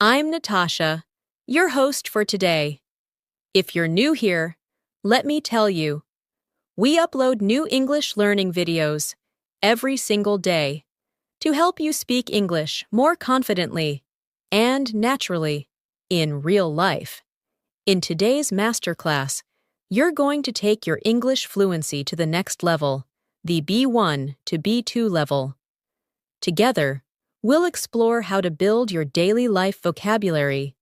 I'm Natasha, your host for today. If you're new here, let me tell you, we upload new English learning videos every single day to help you speak English more confidently and naturally in real life. In today's masterclass, you're going to take your English fluency to the next level, the B1 to B2 level. Together, we'll explore how to build your daily life vocabulary,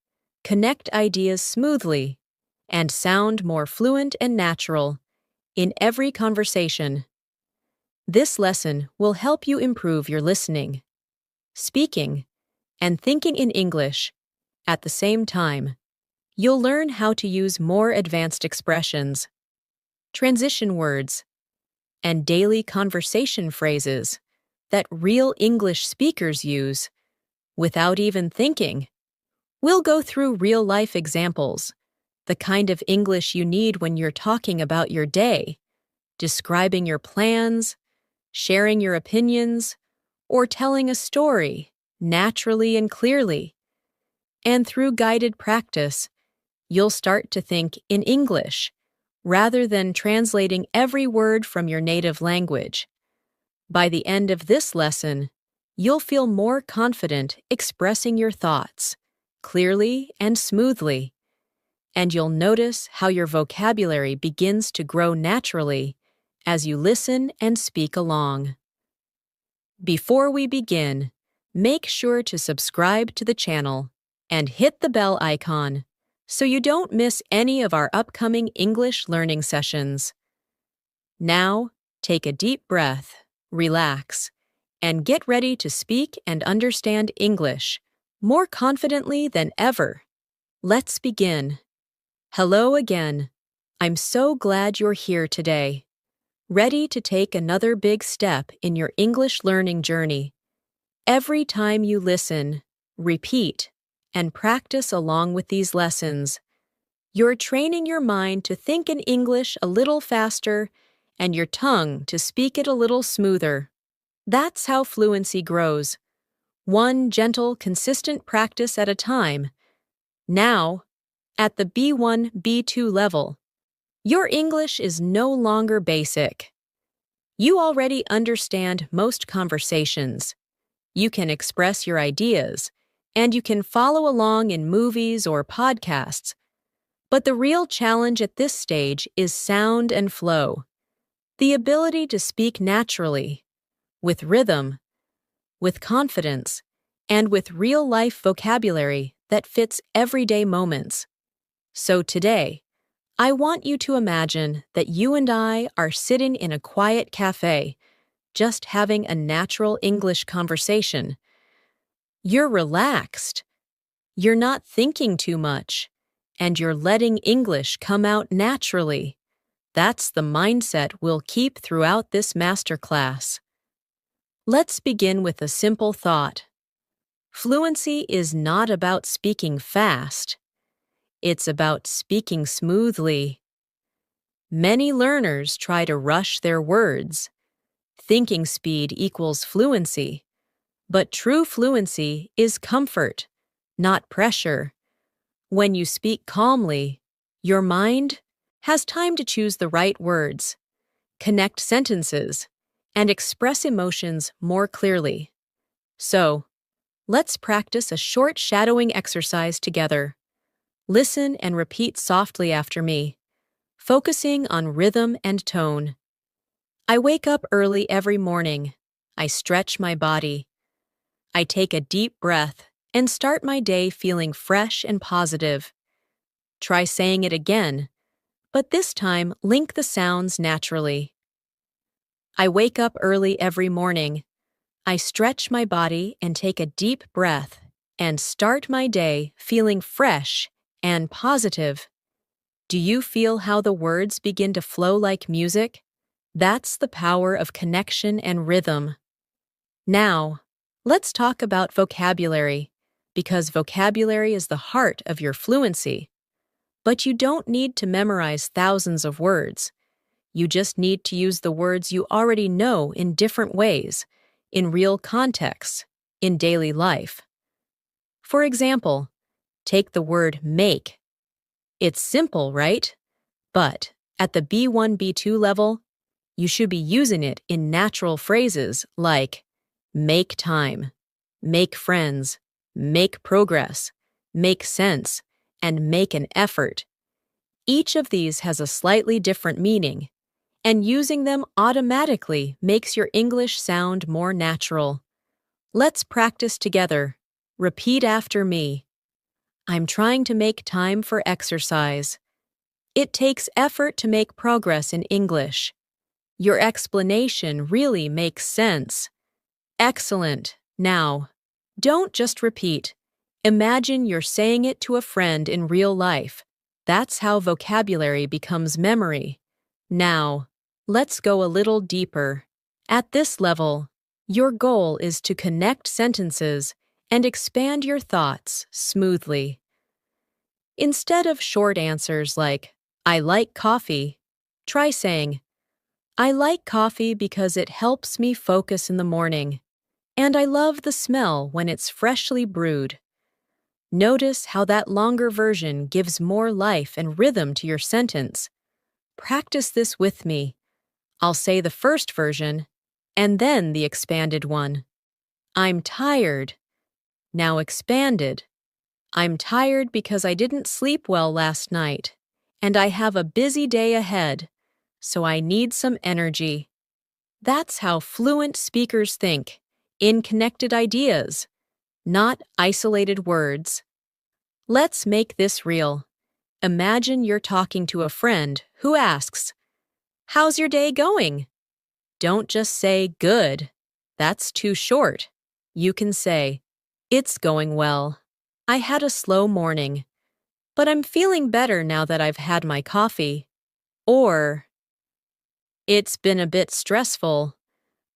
connect ideas smoothly, and sound more fluent and natural in every conversation. This lesson will help you improve your listening, speaking, and thinking in English at the same time. You'll learn how to use more advanced expressions, transition words, and daily conversation phrases that real English speakers use without even thinking. We'll go through real-life examples, the kind of English you need when you're talking about your day, describing your plans, sharing your opinions, or telling a story naturally and clearly. And through guided practice, you'll start to think in English rather than translating every word from your native language. By the end of this lesson, you'll feel more confident expressing your thoughts clearly and smoothly, and you'll notice how your vocabulary begins to grow naturally as you listen and speak along. Before we begin, make sure to subscribe to the channel and hit the bell icon so you don't miss any of our upcoming English learning sessions. Now, take a deep breath, relax, and get ready to speak and understand English more confidently than ever. Let's begin. Hello again. I'm so glad you're here today, ready to take another big step in your English learning journey. Every time you listen, repeat, and practice along with these lessons, you're training your mind to think in English a little faster and your tongue to speak it a little smoother. That's how fluency grows, one gentle, consistent practice at a time. Now, at the B1, B2 level, your English is no longer basic. You already understand most conversations. You can express your ideas, and you can follow along in movies or podcasts. But the real challenge at this stage is sound and flow, the ability to speak naturally, with rhythm, with confidence, and with real-life vocabulary that fits everyday moments. So today, I want you to imagine that you and I are sitting in a quiet cafe, just having a natural English conversation. You're relaxed. You're not thinking too much, and you're letting English come out naturally. That's the mindset we'll keep throughout this masterclass. Let's begin with a simple thought. Fluency is not about speaking fast. It's about speaking smoothly. Many learners try to rush their words. Thinking speed equals fluency. But true fluency is comfort, not pressure. When you speak calmly, your mind has time to choose the right words, connect sentences, and express emotions more clearly. So, let's practice a short shadowing exercise together. Listen and repeat softly after me, focusing on rhythm and tone. I wake up early every morning. I stretch my body. I take a deep breath and start my day feeling fresh and positive. Try saying it again, but this time link the sounds naturally. I wake up early every morning. I stretch my body and take a deep breath and start my day feeling fresh and positive. Do you feel how the words begin to flow like music? That's the power of connection and rhythm. Now, let's talk about vocabulary, because vocabulary is the heart of your fluency. But you don't need to memorize thousands of words. You just need to use the words you already know in different ways, in real contexts, in daily life. For example, take the word make. It's simple, right? But at the B1, B2 level, you should be using it in natural phrases like make time, make friends, make progress, make sense, and make an effort. Each of these has a slightly different meaning, and using them automatically makes your English sound more natural. Let's practice together. Repeat after me. I'm trying to make time for exercise. It takes effort to make progress in English. Your explanation really makes sense. Excellent. Now, don't just repeat. Imagine you're saying it to a friend in real life. That's how vocabulary becomes memory. Now, let's go a little deeper. At this level, your goal is to connect sentences and expand your thoughts smoothly. Instead of short answers like, I like coffee, try saying, I like coffee because it helps me focus in the morning, and I love the smell when it's freshly brewed. Notice how that longer version gives more life and rhythm to your sentence. Practice this with me. I'll say the first version, and then the expanded one. I'm tired. Now expanded. I'm tired because I didn't sleep well last night, and I have a busy day ahead, so I need some energy. That's how fluent speakers think, in connected ideas, not isolated words. Let's make this real. Imagine you're talking to a friend who asks, How's your day going? Don't just say good. That's too short. You can say, It's going well. I had a slow morning, but I'm feeling better now that I've had my coffee. Or, It's been a bit stressful,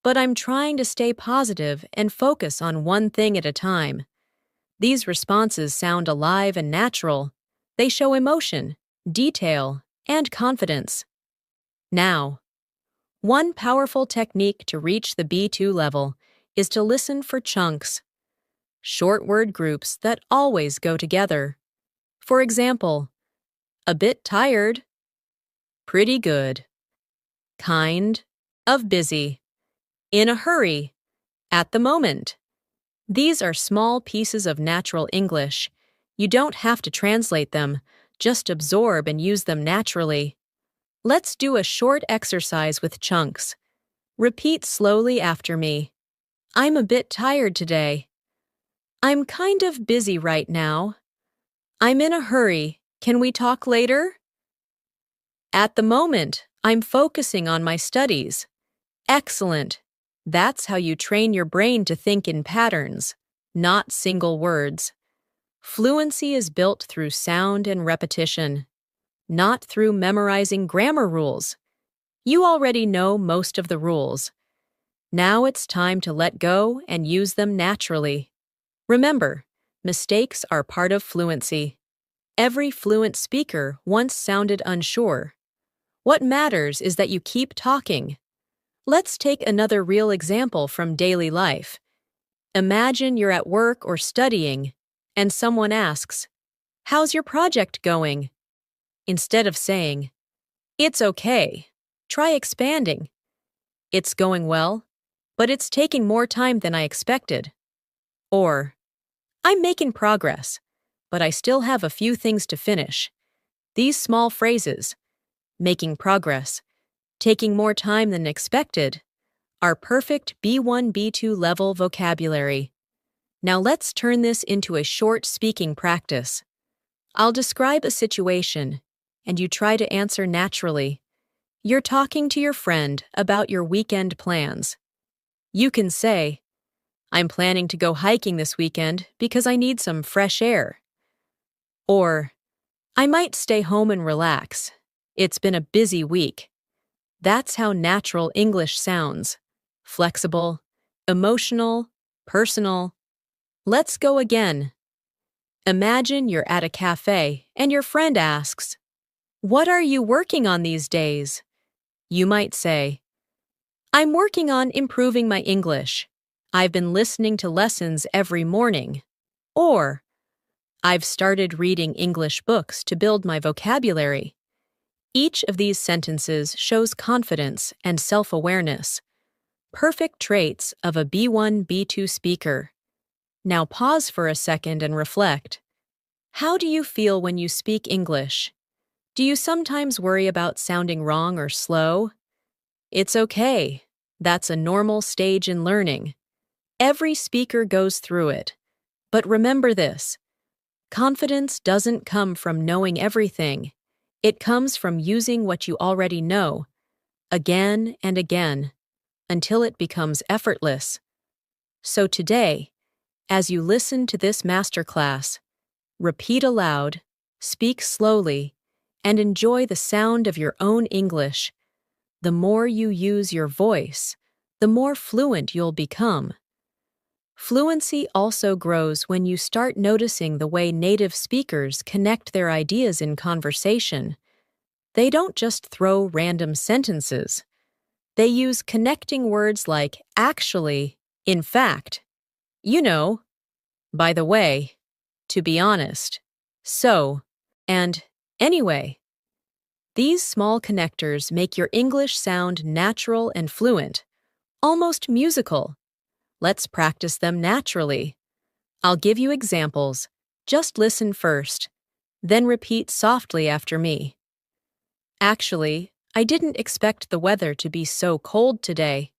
but I'm trying to stay positive and focus on one thing at a time. These responses sound alive and natural. They show emotion, detail, and confidence. Now, one powerful technique to reach the B2 level is to listen for chunks, short word groups that always go together. For example, a bit tired, pretty good, kind, of busy, in a hurry, at the moment. These are small pieces of natural English. You don't have to translate them, just absorb and use them naturally. Let's do a short exercise with chunks. Repeat slowly after me. I'm a bit tired today. I'm kind of busy right now. I'm in a hurry. Can we talk later? At the moment, I'm focusing on my studies. Excellent. That's how you train your brain to think in patterns, not single words. Fluency is built through sound and repetition, not through memorizing grammar rules. You already know most of the rules. Now it's time to let go and use them naturally. Remember, mistakes are part of fluency. Every fluent speaker once sounded unsure. What matters is that you keep talking. Let's take another real example from daily life. Imagine you're at work or studying, and someone asks, How's your project going? Instead of saying, It's okay, try expanding. It's going well, but it's taking more time than I expected. Or, I'm making progress, but I still have a few things to finish. These small phrases, making progress, taking more time than expected, are perfect B1, B2 level vocabulary. Now let's turn this into a short speaking practice. I'll describe a situation, and you try to answer naturally. You're talking to your friend about your weekend plans. You can say, I'm planning to go hiking this weekend because I need some fresh air. Or, I might stay home and relax. It's been a busy week. That's how natural English sounds. Flexible, emotional, personal. Let's go again. Imagine you're at a cafe and your friend asks, What are you working on these days? You might say, I'm working on improving my English. I've been listening to lessons every morning. Or, I've started reading English books to build my vocabulary. Each of these sentences shows confidence and self-awareness, perfect traits of a B1, B2 speaker. Now pause for a second and reflect. How do you feel when you speak English? Do you sometimes worry about sounding wrong or slow? It's okay. That's a normal stage in learning. Every speaker goes through it. But remember this: confidence doesn't come from knowing everything. It comes from using what you already know, again and again, until it becomes effortless. So today, as you listen to this masterclass, repeat aloud, speak slowly, and enjoy the sound of your own English. The more you use your voice, the more fluent you'll become. Fluency also grows when you start noticing the way native speakers connect their ideas in conversation. They don't just throw random sentences. They use connecting words like actually, in fact, you know, by the way, to be honest, so, and anyway. These small connectors make your English sound natural and fluent, almost musical. Let's practice them naturally. I'll give you examples. Just listen first, then repeat softly after me. Actually, I didn't expect the weather to be so cold today.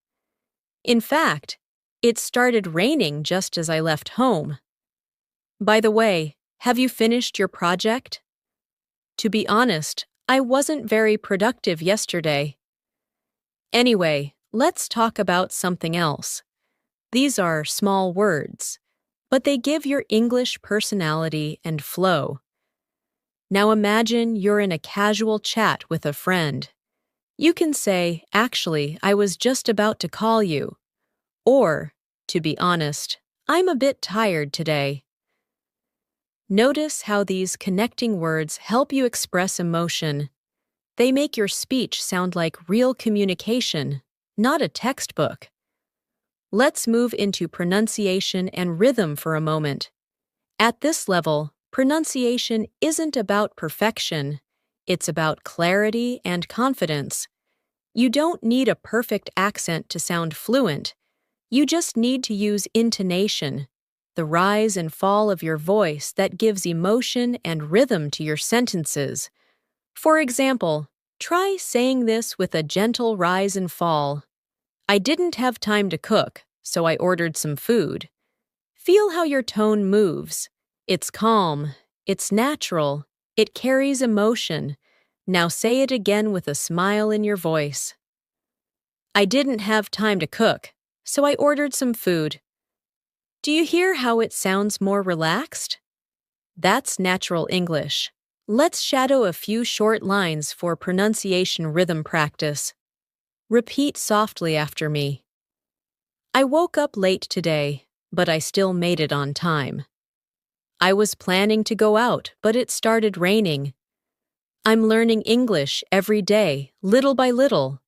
In fact, it started raining just as I left home. By the way, have you finished your project? To be honest, I wasn't very productive yesterday. Anyway, let's talk about something else. These are small words, but they give your English personality and flow. Now imagine you're in a casual chat with a friend. You can say, actually, I was just about to call you. Or, to be honest, I'm a bit tired today. Notice how these connecting words help you express emotion. They make your speech sound like real communication, not a textbook. Let's move into pronunciation and rhythm for a moment. At this level, pronunciation isn't about perfection. It's about clarity and confidence. You don't need a perfect accent to sound fluent. You just need to use intonation, the rise and fall of your voice that gives emotion and rhythm to your sentences. For example, try saying this with a gentle rise and fall. I didn't have time to cook, so I ordered some food. Feel how your tone moves. It's calm, it's natural, it carries emotion. Now say it again with a smile in your voice. I didn't have time to cook, so I ordered some food. Do you hear how it sounds more relaxed? That's natural English. Let's shadow a few short lines for pronunciation rhythm practice. Repeat softly after me. I woke up late today, but I still made it on time. I was planning to go out, but it started raining. I'm learning English every day, little by little.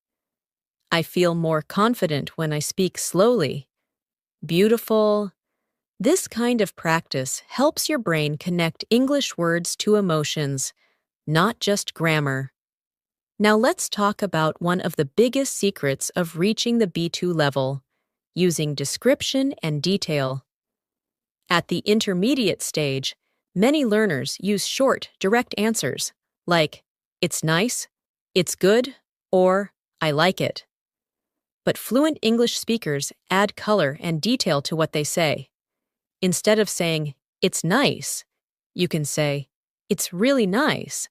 I feel more confident when I speak slowly. Beautiful. This kind of practice helps your brain connect English words to emotions, not just grammar. Now let's talk about one of the biggest secrets of reaching the B2 level, using description and detail. At the intermediate stage, many learners use short, direct answers, like, it's nice, it's good, or I like it. But fluent English speakers add color and detail to what they say. Instead of saying, it's nice, you can say, it's really nice.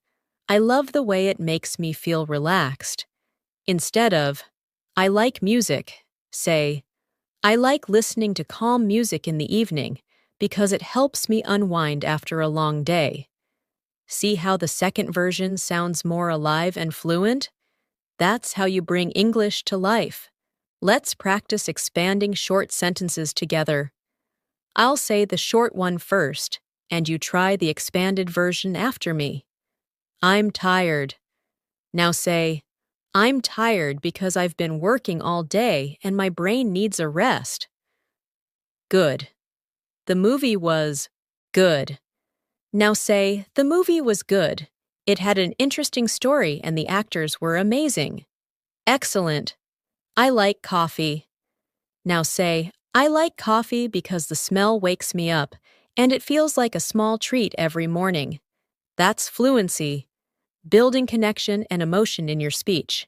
I love the way it makes me feel relaxed. Instead of, I like music, say, I like listening to calm music in the evening because it helps me unwind after a long day. See how the second version sounds more alive and fluent? That's how you bring English to life. Let's practice expanding short sentences together. I'll say the short one first, and you try the expanded version after me. I'm tired. Now say, I'm tired because I've been working all day and my brain needs a rest. Good. The movie was Good. Now say, the movie was good. It had an interesting story and the actors were amazing. Excellent. I like coffee. Now say, I like coffee because the smell wakes me up and it feels like a small treat every morning. That's fluency, building connection and emotion in your speech.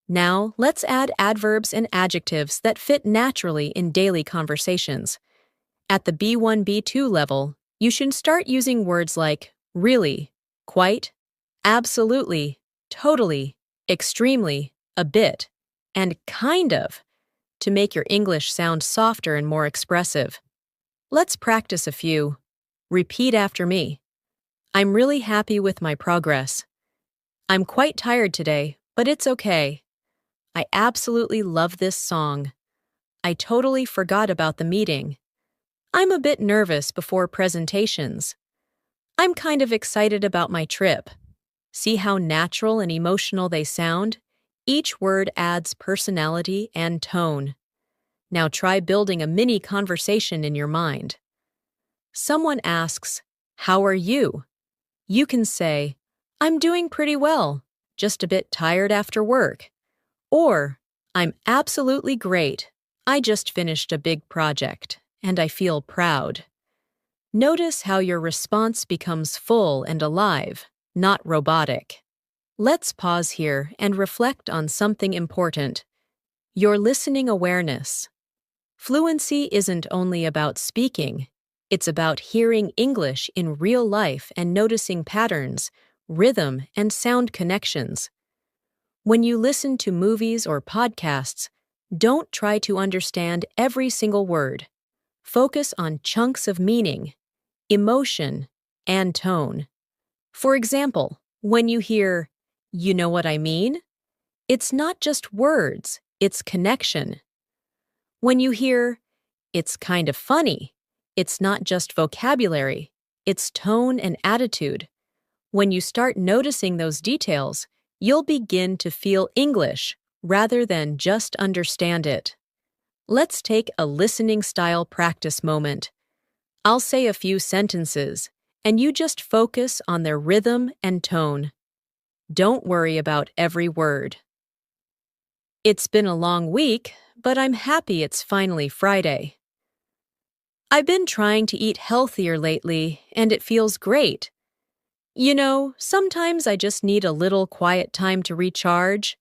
Now, let's add adverbs and adjectives that fit naturally in daily conversations. At the B1, B2 level, you should start using words like really, quite, absolutely, totally, extremely, a bit, and kind of to make your English sound softer and more expressive. Let's practice a few. Repeat after me. I'm really happy with my progress. I'm quite tired today, but it's okay. I absolutely love this song. I totally forgot about the meeting. I'm a bit nervous before presentations. I'm kind of excited about my trip. See how natural and emotional they sound? Each word adds personality and tone. Now try building a mini conversation in your mind. Someone asks, "How are you?" You can say, "I'm doing pretty well, just a bit tired after work." Or, "I'm absolutely great. I just finished a big project, and I feel proud." Notice how your response becomes full and alive, not robotic. Let's pause here and reflect on something important. Your listening awareness. Fluency isn't only about speaking, it's about hearing English in real life and noticing patterns, rhythm, and sound connections. When you listen to movies or podcasts, don't try to understand every single word. Focus on chunks of meaning, emotion, and tone. For example, when you hear, "You know what I mean?" It's not just words, it's connection. When you hear, "It's kind of funny," it's not just vocabulary, it's tone and attitude. When you start noticing those details, you'll begin to feel English rather than just understand it. Let's take a listening style practice moment. I'll say a few sentences, and you just focus on their rhythm and tone. Don't worry about every word. It's been a long week, but I'm happy it's finally Friday. I've been trying to eat healthier lately, and it feels great. You know, sometimes I just need a little quiet time to recharge.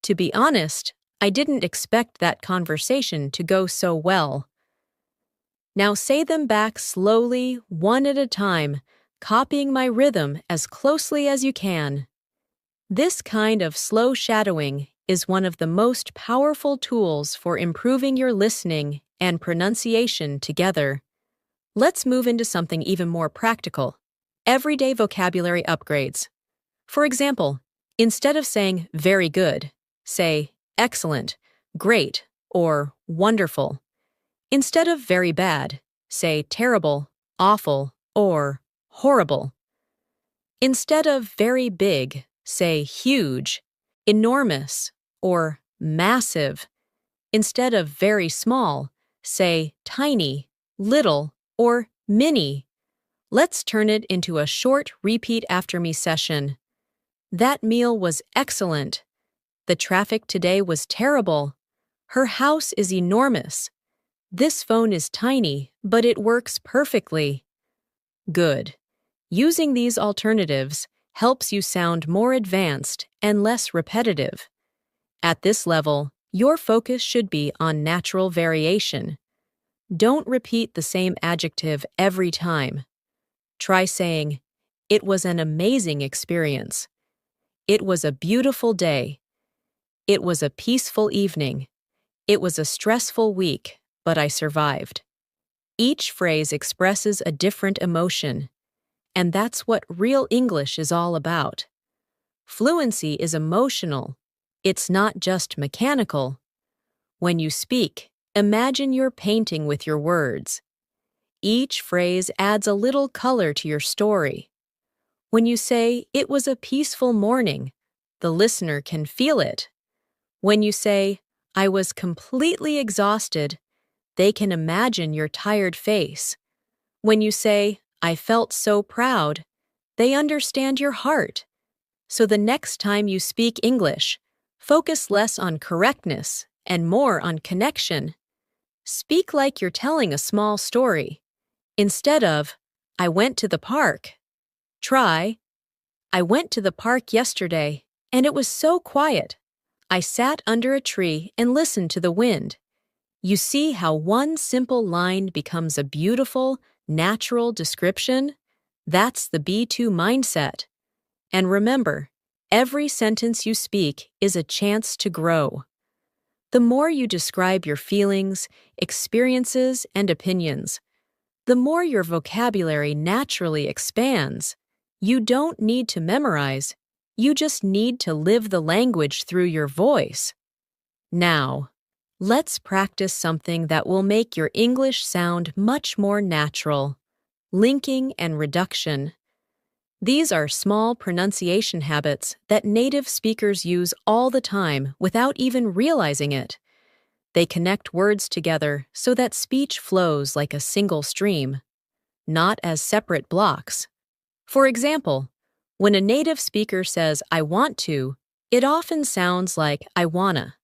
To be honest, I didn't expect that conversation to go so well. Now say them back slowly, one at a time, copying my rhythm as closely as you can. This kind of slow shadowing is one of the most powerful tools for improving your listening and pronunciation together. Let's move into something even more practical. Everyday vocabulary upgrades. For example, instead of saying very good, say excellent, great, or wonderful. Instead of very bad, say terrible, awful, or horrible. Instead of very big, say huge, enormous, or massive. Instead of very small, say tiny, little, or mini. Let's turn it into a short repeat after me session. That meal was excellent. The traffic today was terrible. Her house is enormous. This phone is tiny, but it works perfectly. Good. Using these alternatives helps you sound more advanced and less repetitive. At this level, your focus should be on natural variation. Don't repeat the same adjective every time. Try saying, "It was an amazing experience." "It was a beautiful day." "It was a peaceful evening." "It was a stressful week, but I survived." Each phrase expresses a different emotion, and that's what real English is all about. Fluency is emotional. It's not just mechanical. When you speak, imagine you're painting with your words. Each phrase adds a little color to your story. When you say, "It was a peaceful morning," the listener can feel it. When you say, "I was completely exhausted," they can imagine your tired face. When you say, I felt so proud, they understand your heart. So the next time you speak English, focus less on correctness and more on connection. Speak like you're telling a small story. Instead of, I went to the park. Try, I went to the park yesterday, and it was so quiet. I sat under a tree and listened to the wind. You see how one simple line becomes a beautiful, natural description? That's the B2 mindset. And remember, every sentence you speak is a chance to grow. The more you describe your feelings, experiences, and opinions, the more your vocabulary naturally expands. You don't need to memorize, you just need to live the language through your voice. Now, let's practice something that will make your English sound much more natural: linking and reduction. These are small pronunciation habits that native speakers use all the time without even realizing it. They connect words together so that speech flows like a single stream, not as separate blocks. For example, when a native speaker says, I want to, it often sounds like I wanna.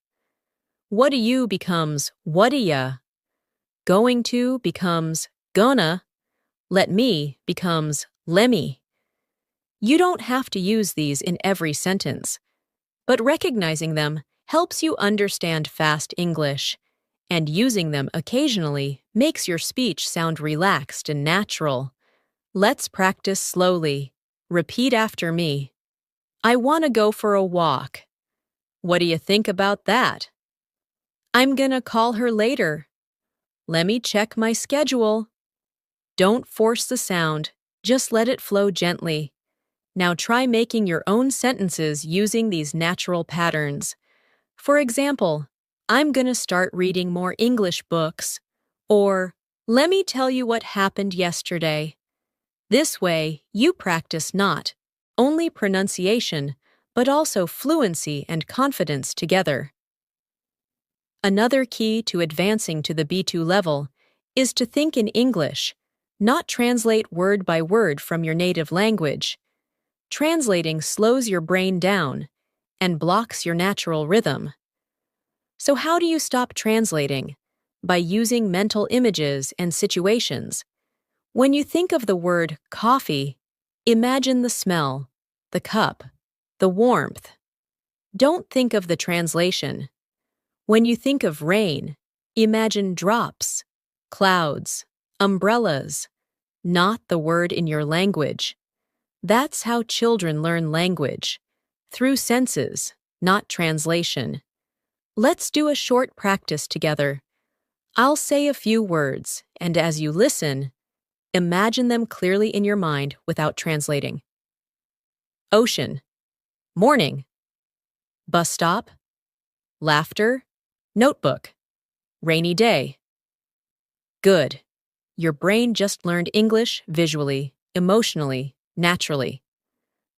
What do you becomes what'ya. Going to becomes gonna. Let me becomes lemme. You don't have to use these in every sentence, but recognizing them helps you understand fast English, and using them occasionally makes your speech sound relaxed and natural. Let's practice slowly. Repeat after me. I want to go for a walk. What do you think about that? I'm gonna call her later. Let me check my schedule. Don't force the sound, just let it flow gently. Now try making your own sentences using these natural patterns. For example, I'm gonna start reading more English books. Or, let me tell you what happened yesterday. This way, you practice not only pronunciation, but also fluency and confidence together. Another key to advancing to the B2 level is to think in English, not translate word by word from your native language. Translating slows your brain down and blocks your natural rhythm. So how do you stop translating? By using mental images and situations. When you think of the word coffee, imagine the smell, the cup, the warmth. Don't think of the translation. When you think of rain, imagine drops, clouds, umbrellas, not the word in your language. That's how children learn language, through senses, not translation. Let's do a short practice together. I'll say a few words, and as you listen, imagine them clearly in your mind without translating. Ocean, morning. Bus stop, laughter, notebook, rainy day. Good. Your brain just learned English visually, emotionally, naturally.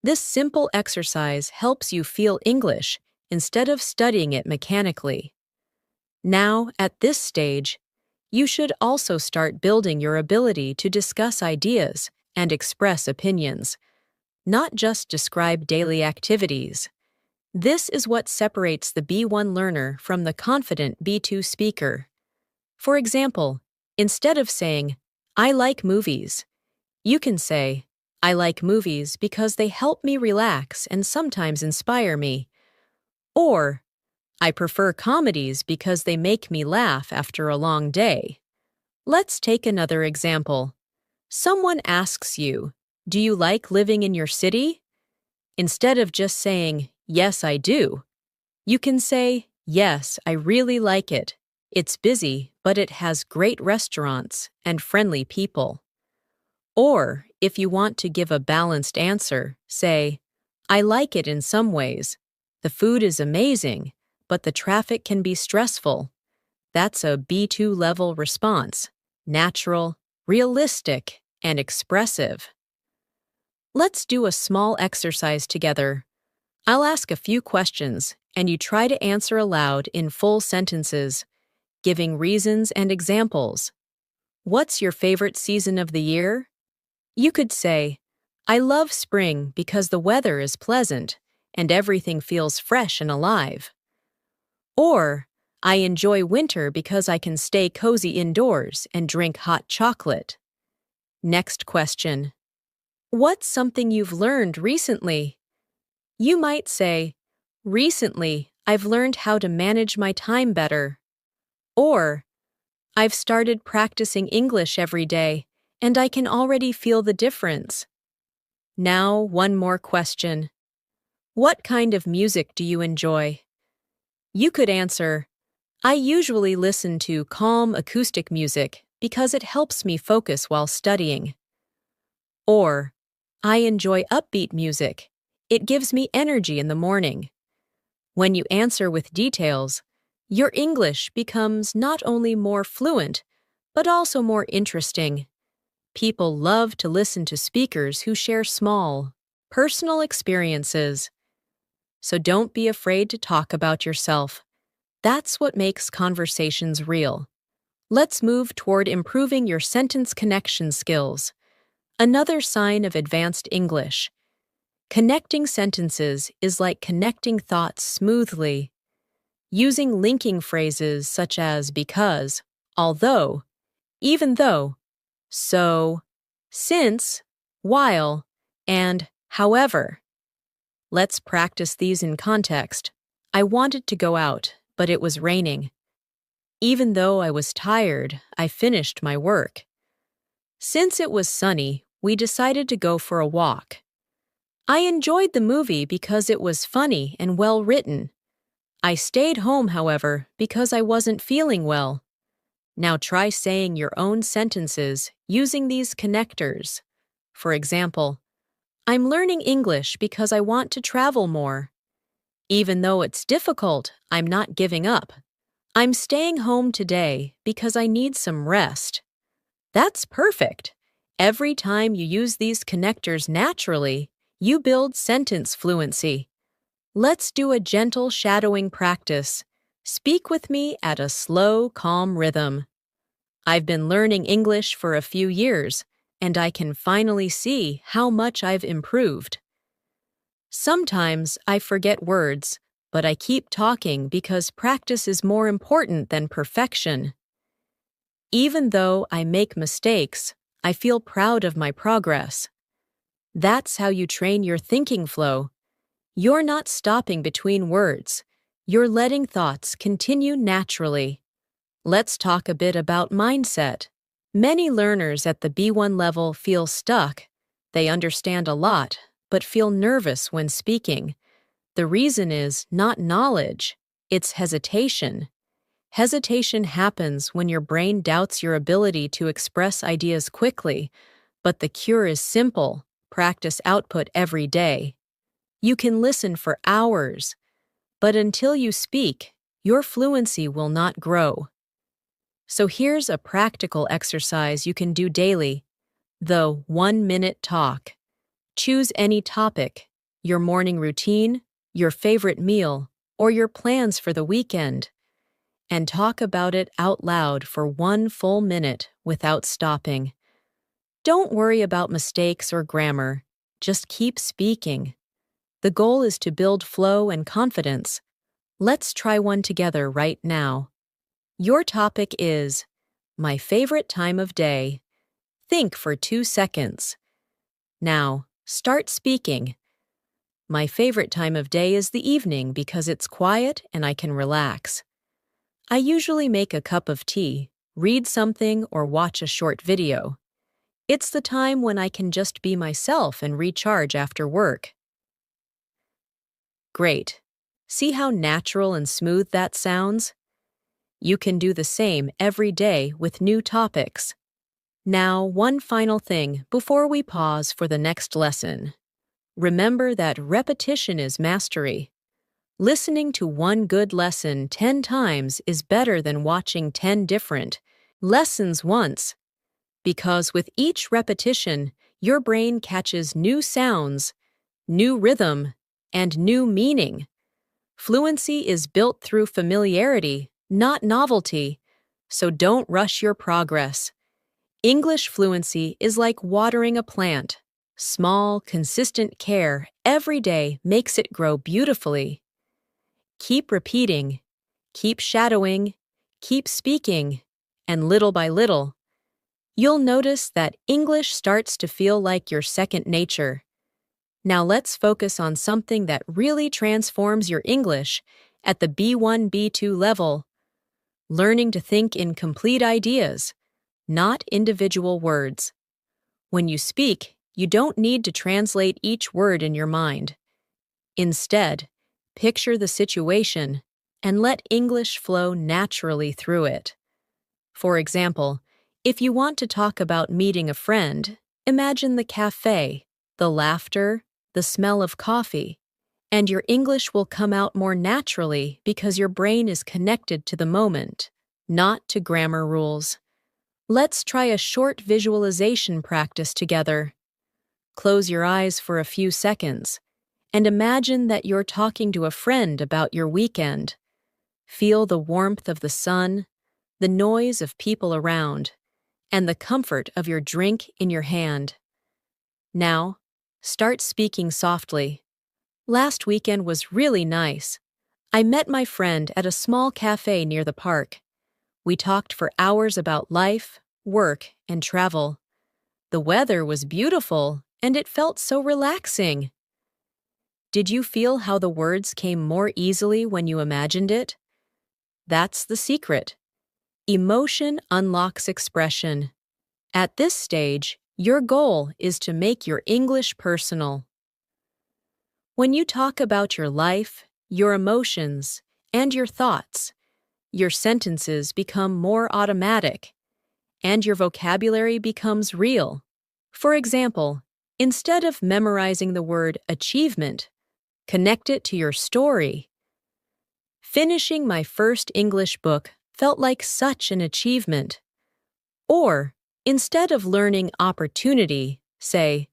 This simple exercise helps you feel English instead of studying it mechanically. Now, at this stage, you should also start building your ability to discuss ideas and express opinions, not just describe daily activities. This is what separates the B1 learner from the confident B2 speaker. For example, instead of saying, I like movies, you can say, I like movies because they help me relax and sometimes inspire me. Or, I prefer comedies because they make me laugh after a long day. Let's take another example. Someone asks you, do you like living in your city? Instead of just saying, yes, I do, you can say, yes, I really like it. It's busy, but it has great restaurants and friendly people. Or, if you want to give a balanced answer, say, I like it in some ways. The food is amazing, but the traffic can be stressful. That's a B2 level response, natural, realistic, and expressive. Let's do a small exercise together. I'll ask a few questions, and you try to answer aloud in full sentences, giving reasons and examples. What's your favorite season of the year? You could say, I love spring because the weather is pleasant and everything feels fresh and alive. Or, I enjoy winter because I can stay cozy indoors and drink hot chocolate. Next question. What's something you've learned recently? You might say, recently, I've learned how to manage my time better. Or, I've started practicing English every day, and I can already feel the difference. Now, one more question. What kind of music do you enjoy? You could answer, I usually listen to calm acoustic music because it helps me focus while studying. Or, I enjoy upbeat music. It gives me energy in the morning. When you answer with details, your English becomes not only more fluent, but also more interesting. People love to listen to speakers who share small, personal experiences. So don't be afraid to talk about yourself. That's what makes conversations real. Let's move toward improving your sentence connection skills. Another sign of advanced English. Connecting sentences is like connecting thoughts smoothly. Using linking phrases such as because, although, even though, so, since, while, and however. Let's practice these in context. I wanted to go out, but it was raining. Even though I was tired, I finished my work. Since it was sunny, we decided to go for a walk. I enjoyed the movie because it was funny and well written. I stayed home, however, because I wasn't feeling well. Now try saying your own sentences using these connectors. For example, I'm learning English because I want to travel more. Even though it's difficult, I'm not giving up. I'm staying home today because I need some rest. That's perfect. Every time you use these connectors naturally, you build sentence fluency. Let's do a gentle shadowing practice. Speak with me at a slow, calm rhythm. I've been learning English for a few years, and I can finally see how much I've improved. Sometimes I forget words, but I keep talking because practice is more important than perfection. Even though I make mistakes, I feel proud of my progress. That's how you train your thinking flow. You're not stopping between words. You're letting thoughts continue naturally. Let's talk a bit about mindset. Many learners at the B1 level feel stuck. They understand a lot, but feel nervous when speaking. The reason is not knowledge, it's hesitation. Hesitation happens when your brain doubts your ability to express ideas quickly, but the cure is simple: practice output every day. You can listen for hours, but until you speak, your fluency will not grow. So here's a practical exercise you can do daily: the 1-minute talk. Choose any topic: your morning routine, your favorite meal, or your plans for the weekend, and talk about it out loud for 1 full minute without stopping. Don't worry about mistakes or grammar. Just keep speaking. The goal is to build flow and confidence. Let's try one together right now. Your topic is my favorite time of day. Think for 2 seconds. Now, start speaking. My favorite time of day is the evening because it's quiet and I can relax. I usually make a cup of tea, read something, or watch a short video. It's the time when I can just be myself and recharge after work. Great. See how natural and smooth that sounds? You can do the same every day with new topics. Now, one final thing before we pause for the next lesson. Remember that repetition is mastery. Listening to one good lesson 10 times is better than watching 10 different lessons once, because with each repetition, your brain catches new sounds, new rhythm, and new meaning. Fluency is built through familiarity, not novelty, so don't rush your progress. English fluency is like watering a plant. Small, consistent care every day makes it grow beautifully. Keep repeating, keep shadowing, keep speaking, and little by little, you'll notice that English starts to feel like your second nature. Now let's focus on something that really transforms your English at the B1, B2 level, learning to think in complete ideas, not individual words. When you speak, you don't need to translate each word in your mind. Instead, picture the situation and let English flow naturally through it. For example, if you want to talk about meeting a friend, imagine the cafe, the laughter, the smell of coffee, and your English will come out more naturally because your brain is connected to the moment, not to grammar rules. Let's try a short visualization practice together. Close your eyes for a few seconds and imagine that you're talking to a friend about your weekend. Feel the warmth of the sun, the noise of people around, and the comfort of your drink in your hand. Now, start speaking softly. Last weekend was really nice. I met my friend at a small cafe near the park. We talked for hours about life, work, and travel. The weather was beautiful, and it felt so relaxing. Did you feel how the words came more easily when you imagined it? That's the secret. Emotion unlocks expression. At this stage, your goal is to make your English personal. When you talk about your life, your emotions, and your thoughts, your sentences become more automatic, and your vocabulary becomes real. For example, instead of memorizing the word achievement, connect it to your story. Finishing my first English book felt like such an achievement. Or, instead of learning opportunity, say,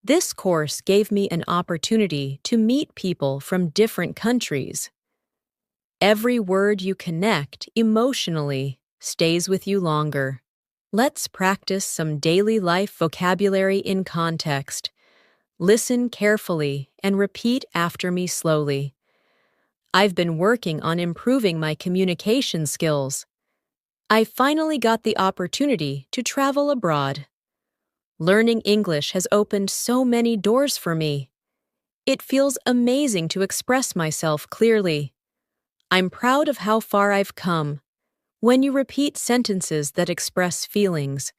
this course gave me an opportunity to meet people from different countries. Every word you connect emotionally stays with you longer. Let's practice some daily life vocabulary in context. Listen carefully and repeat after me slowly. I've been working on improving my communication skills. I finally got the opportunity to travel abroad. Learning English has opened so many doors for me. It feels amazing to express myself clearly. I'm proud of how far I've come. When you repeat sentences that express feelings,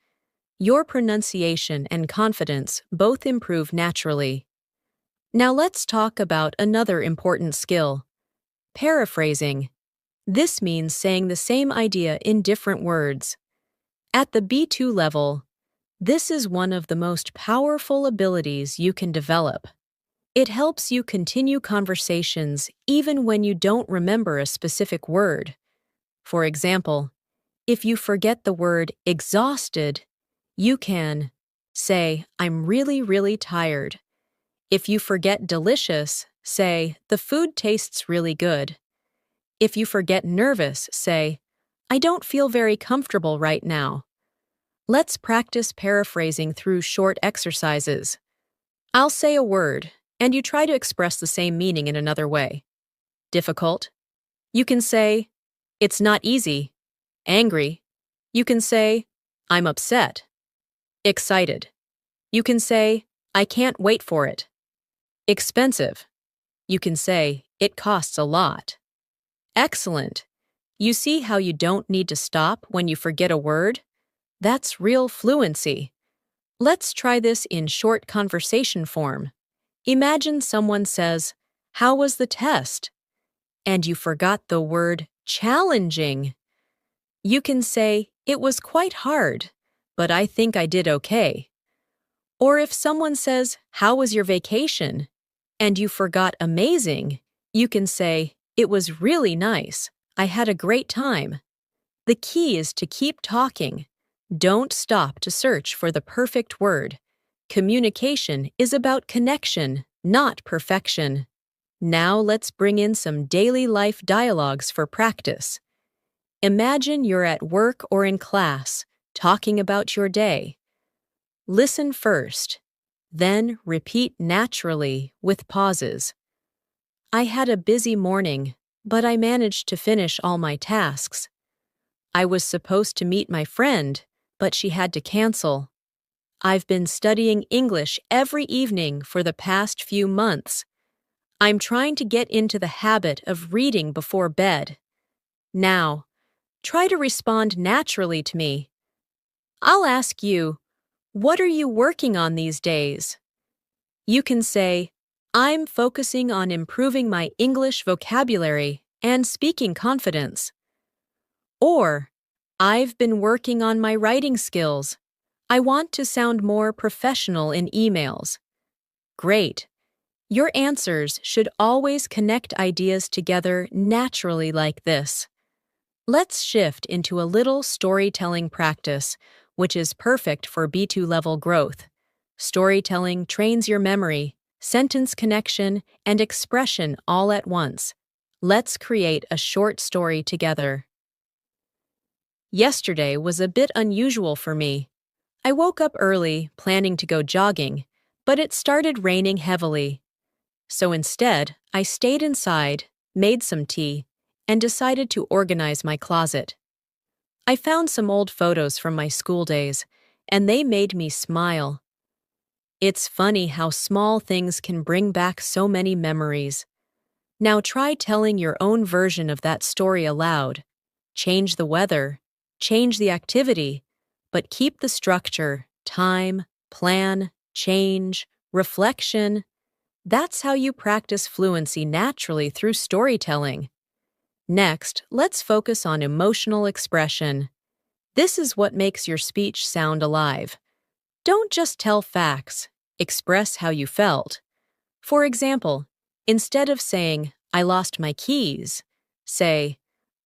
your pronunciation and confidence both improve naturally. Now let's talk about another important skill: paraphrasing. This means saying the same idea in different words. At the B2 level, this is one of the most powerful abilities you can develop. It helps you continue conversations even when you don't remember a specific word. For example, if you forget the word exhausted, you can say, I'm really tired. If you forget delicious, say, the food tastes really good. If you forget nervous, say, I don't feel very comfortable right now. Let's practice paraphrasing through short exercises. I'll say a word, and you try to express the same meaning in another way. Difficult? You can say, it's not easy. Angry? You can say, I'm upset. Excited? You can say, I can't wait for it. Expensive? You can say, it costs a lot. Excellent. You see how you don't need to stop when you forget a word? That's real fluency. Let's try this in short conversation form. Imagine someone says, how was the test? And you forgot the word challenging. You can say, it was quite hard, but I think I did okay. Or if someone says, how was your vacation? And you forgot amazing, you can say, it was really nice. I had a great time. The key is to keep talking. Don't stop to search for the perfect word. Communication is about connection, not perfection. Now let's bring in some daily life dialogues for practice. Imagine you're at work or in class, talking about your day. Listen first, then repeat naturally with pauses. I had a busy morning, but I managed to finish all my tasks. I was supposed to meet my friend, but she had to cancel. I've been studying English every evening for the past few months. I'm trying to get into the habit of reading before bed. Now, try to respond naturally to me. I'll ask you, what are you working on these days? You can say, I'm focusing on improving my English vocabulary and speaking confidence. Or, I've been working on my writing skills. I want to sound more professional in emails. Great. Your answers should always connect ideas together naturally like this. Let's shift into a little storytelling practice, which is perfect for B2 level growth. Storytelling trains your memory, sentence connection, and expression all at once. Let's create a short story together. Yesterday was a bit unusual for me. I woke up early, planning to go jogging, but it started raining heavily. So instead, I stayed inside, made some tea, and decided to organize my closet. I found some old photos from my school days, and they made me smile. It's funny how small things can bring back so many memories. Now try telling your own version of that story aloud. Change the weather, change the activity, but keep the structure, time, plan, change, reflection. That's how you practice fluency naturally through storytelling. Next, let's focus on emotional expression. This is what makes your speech sound alive. Don't just tell facts, express how you felt. For example, instead of saying, I lost my keys, say,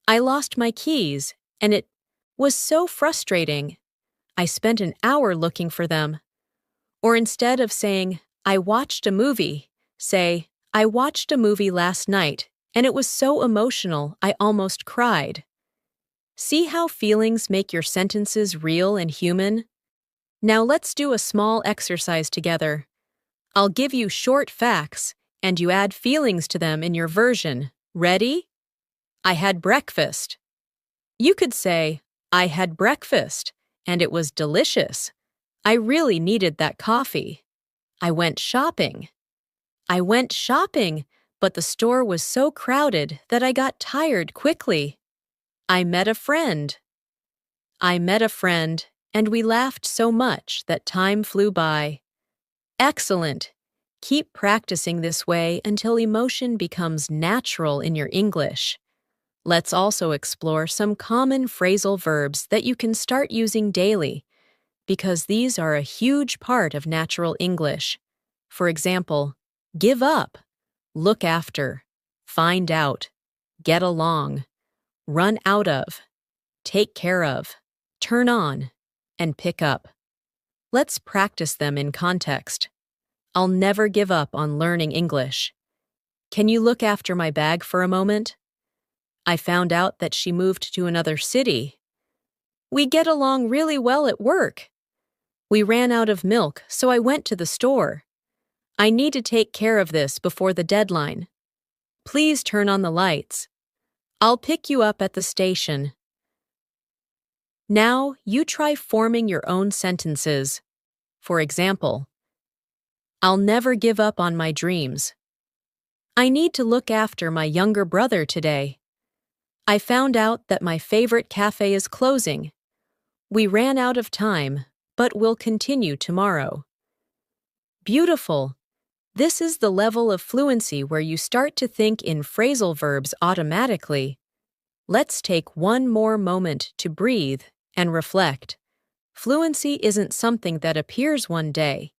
I lost my keys, and it was so frustrating. I spent an hour looking for them. Or instead of saying, I watched a movie, say, I watched a movie last night, and it was so emotional I almost cried. See how feelings make your sentences real and human? Now let's do a small exercise together. I'll give you short facts, and you add feelings to them in your version. Ready? I had breakfast. You could say, I had breakfast, and it was delicious. I really needed that coffee. I went shopping. I went shopping, but the store was so crowded that I got tired quickly. I met a friend. I met a friend, and we laughed so much that time flew by. Excellent! Keep practicing this way until emotion becomes natural in your English. Let's also explore some common phrasal verbs that you can start using daily, because these are a huge part of natural English. For example, give up, look after, find out, get along, run out of, take care of, turn on, and pick up. Let's practice them in context. I'll never give up on learning English. Can you look after my bag for a moment? I found out that she moved to another city. We get along really well at work. We ran out of milk, so I went to the store. I need to take care of this before the deadline. Please turn on the lights. I'll pick you up at the station. Now, you try forming your own sentences. For example, I'll never give up on my dreams. I need to look after my younger brother today. I found out that my favorite cafe is closing. We ran out of time, but we'll continue tomorrow. Beautiful! This is the level of fluency where you start to think in phrasal verbs automatically. Let's take one more moment to breathe and reflect. Fluency isn't something that appears one day.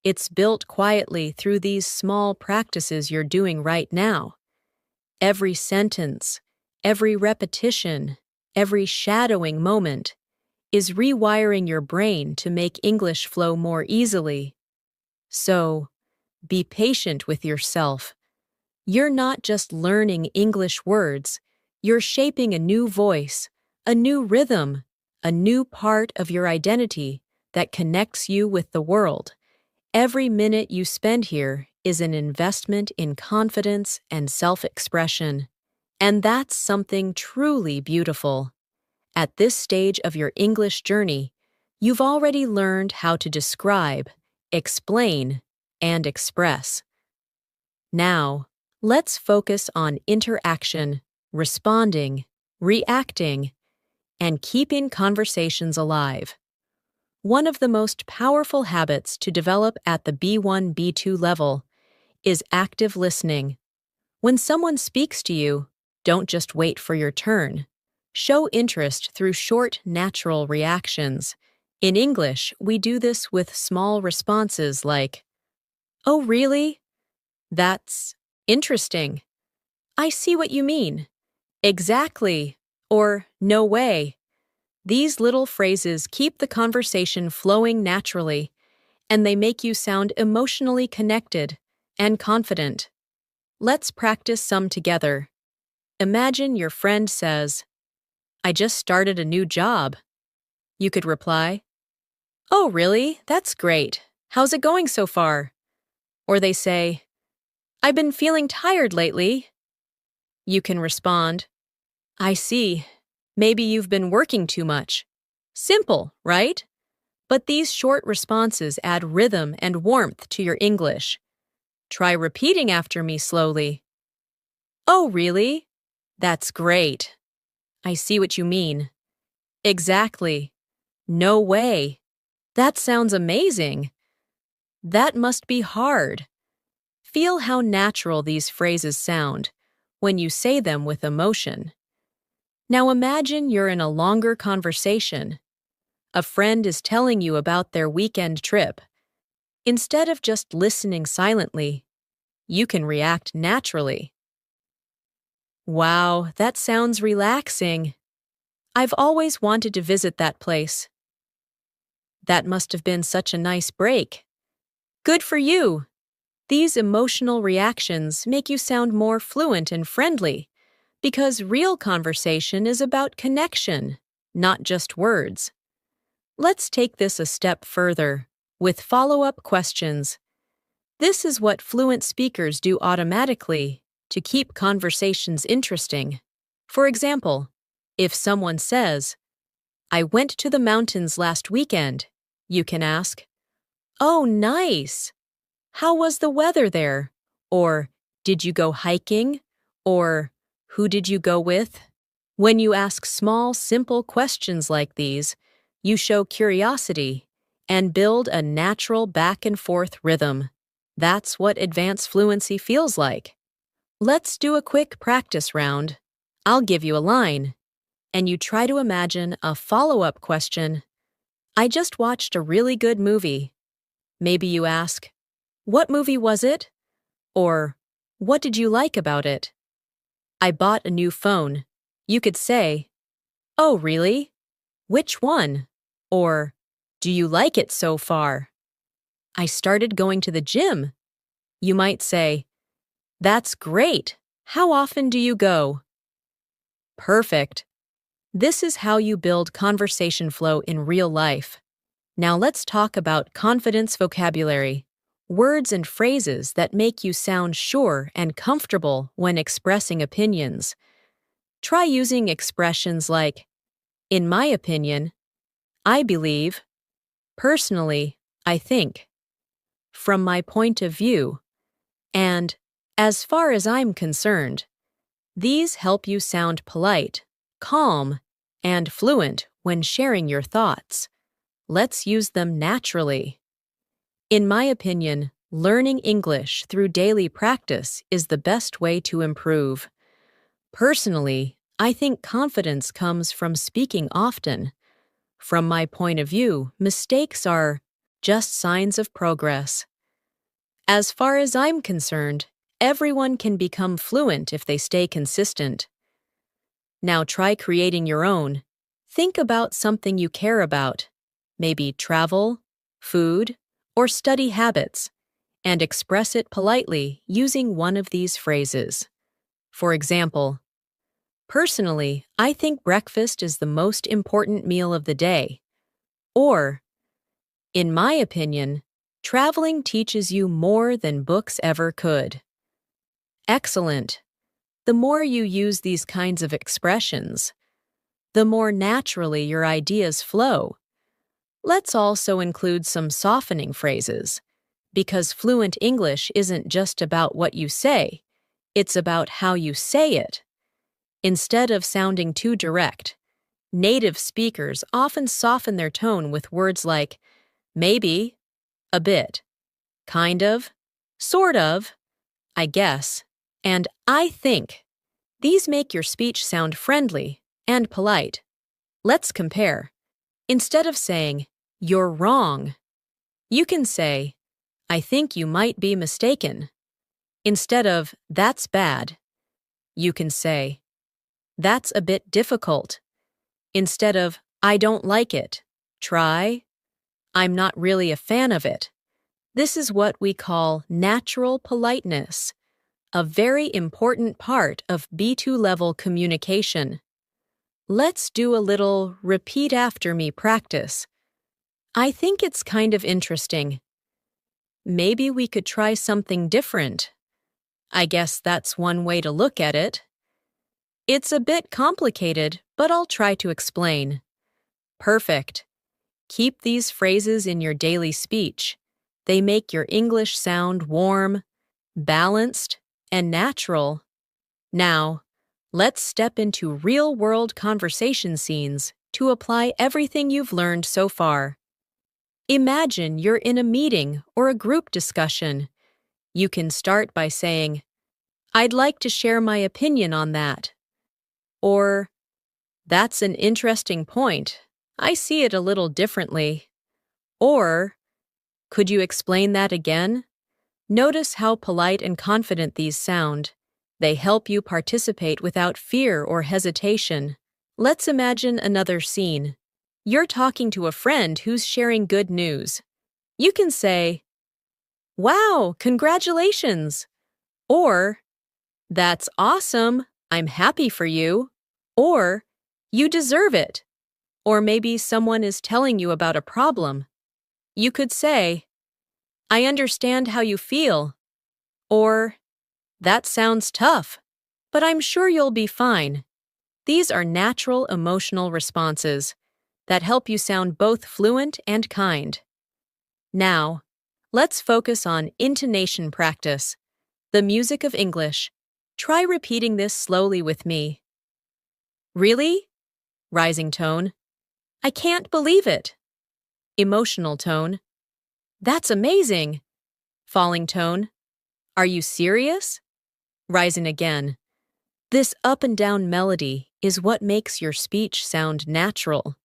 It's built quietly through these small practices you're doing right now. Every sentence, every repetition, every shadowing moment is rewiring your brain to make English flow more easily. So, be patient with yourself. You're not just learning English words, you're shaping a new voice, a new rhythm, a new part of your identity that connects you with the world. Every minute you spend here is an investment in confidence and self-expression. And that's something truly beautiful. At this stage of your English journey, you've already learned how to describe, explain, and express. Now, let's focus on interaction, responding, reacting, and keeping conversations alive. One of the most powerful habits to develop at the B1, B2 level is active listening. When someone speaks to you, don't just wait for your turn. Show interest through short, natural reactions. In English, we do this with small responses like, "Oh, really? That's interesting. I see what you mean. Exactly." Or, "No way." These little phrases keep the conversation flowing naturally, and they make you sound emotionally connected and confident. Let's practice some together. Imagine your friend says, "I just started a new job." You could reply, "Oh, really? That's great. How's it going so far?" Or they say, "I've been feeling tired lately." You can respond, "I see. Maybe you've been working too much." Simple, right? But these short responses add rhythm and warmth to your English. Try repeating after me slowly. "Oh, really? That's great. I see what you mean. Exactly. No way. That sounds amazing. That must be hard." Feel how natural these phrases sound when you say them with emotion. Now imagine you're in a longer conversation. A friend is telling you about their weekend trip. Instead of just listening silently, you can react naturally. "Wow, that sounds relaxing. I've always wanted to visit that place. That must have been such a nice break. Good for you." These emotional reactions make you sound more fluent and friendly, because real conversation is about connection, not just words. Let's take this a step further, with follow-up questions. This is what fluent speakers do automatically to keep conversations interesting. For example, if someone says, "I went to the mountains last weekend," you can ask, "Oh, nice. How was the weather there?" Or, "Did you go hiking?" Or, "Who did you go with?" When you ask small, simple questions like these, you show curiosity and build a natural back-and-forth rhythm. That's what advanced fluency feels like. Let's do a quick practice round. I'll give you a line, and you try to imagine a follow-up question. "I just watched a really good movie." Maybe you ask, "What movie was it?" Or, "What did you like about it?" "I bought a new phone." You could say, "Oh, really? Which one?" Or, "Do you like it so far?" "I started going to the gym." You might say, "That's great. How often do you go?" Perfect. This is how you build conversation flow in real life. Now let's talk about confidence vocabulary, words and phrases that make you sound sure and comfortable when expressing opinions. Try using expressions like, "In my opinion," "I believe," "Personally, I think," "From my point of view," and "As far as I'm concerned." These help you sound polite, calm, and fluent when sharing your thoughts. Let's use them naturally. In my opinion, learning English through daily practice is the best way to improve. Personally, I think confidence comes from speaking often. From my point of view, mistakes are just signs of progress. As far as I'm concerned, everyone can become fluent if they stay consistent. Now try creating your own. Think about something you care about, maybe travel, food, or study habits, and express it politely using one of these phrases. For example, Personally, I think breakfast is the most important meal of the day. Or, in my opinion, traveling teaches you more than books ever could. Excellent. The more you use these kinds of expressions, the more naturally your ideas flow. Let's also include some softening phrases, because fluent English isn't just about what you say, it's about how you say it. Instead of sounding too direct, native speakers often soften their tone with words like maybe, a bit, kind of, sort of, I guess, and I think. These make your speech sound friendly and polite. Let's compare. Instead of saying, "You're wrong," you can say, "I think you might be mistaken." Instead of, "That's bad," you can say, "That's a bit difficult." Instead of, "I don't like it," try, "I'm not really a fan of it." This is what we call natural politeness, a very important part of B2 level communication. Let's do a little repeat after me practice. I think it's kind of interesting. Maybe we could try something different. I guess that's one way to look at it. It's a bit complicated, but I'll try to explain. Perfect. Keep these phrases in your daily speech. They make your English sound warm, balanced, and natural. Now, let's step into real-world conversation scenes to apply everything you've learned so far. Imagine you're in a meeting or a group discussion. You can start by saying, "I'd like to share my opinion on that." Or, "That's an interesting point. I see it a little differently." Or, "Could you explain that again?" Notice how polite and confident these sound. They help you participate without fear or hesitation. Let's imagine another scene. You're talking to a friend who's sharing good news. You can say, "Wow, congratulations!" Or, "That's awesome, I'm happy for you." Or, "You deserve it." Or maybe someone is telling you about a problem. You could say, "I understand how you feel." Or, "That sounds tough, but I'm sure you'll be fine." These are natural emotional responses that help you sound both fluent and kind. Now, let's focus on intonation practice, the music of English. Try repeating this slowly with me. Really? Rising tone. I can't believe it. Emotional tone. That's amazing. Falling tone. Are you serious? Rising again. This up and down melody is what makes your speech sound natural.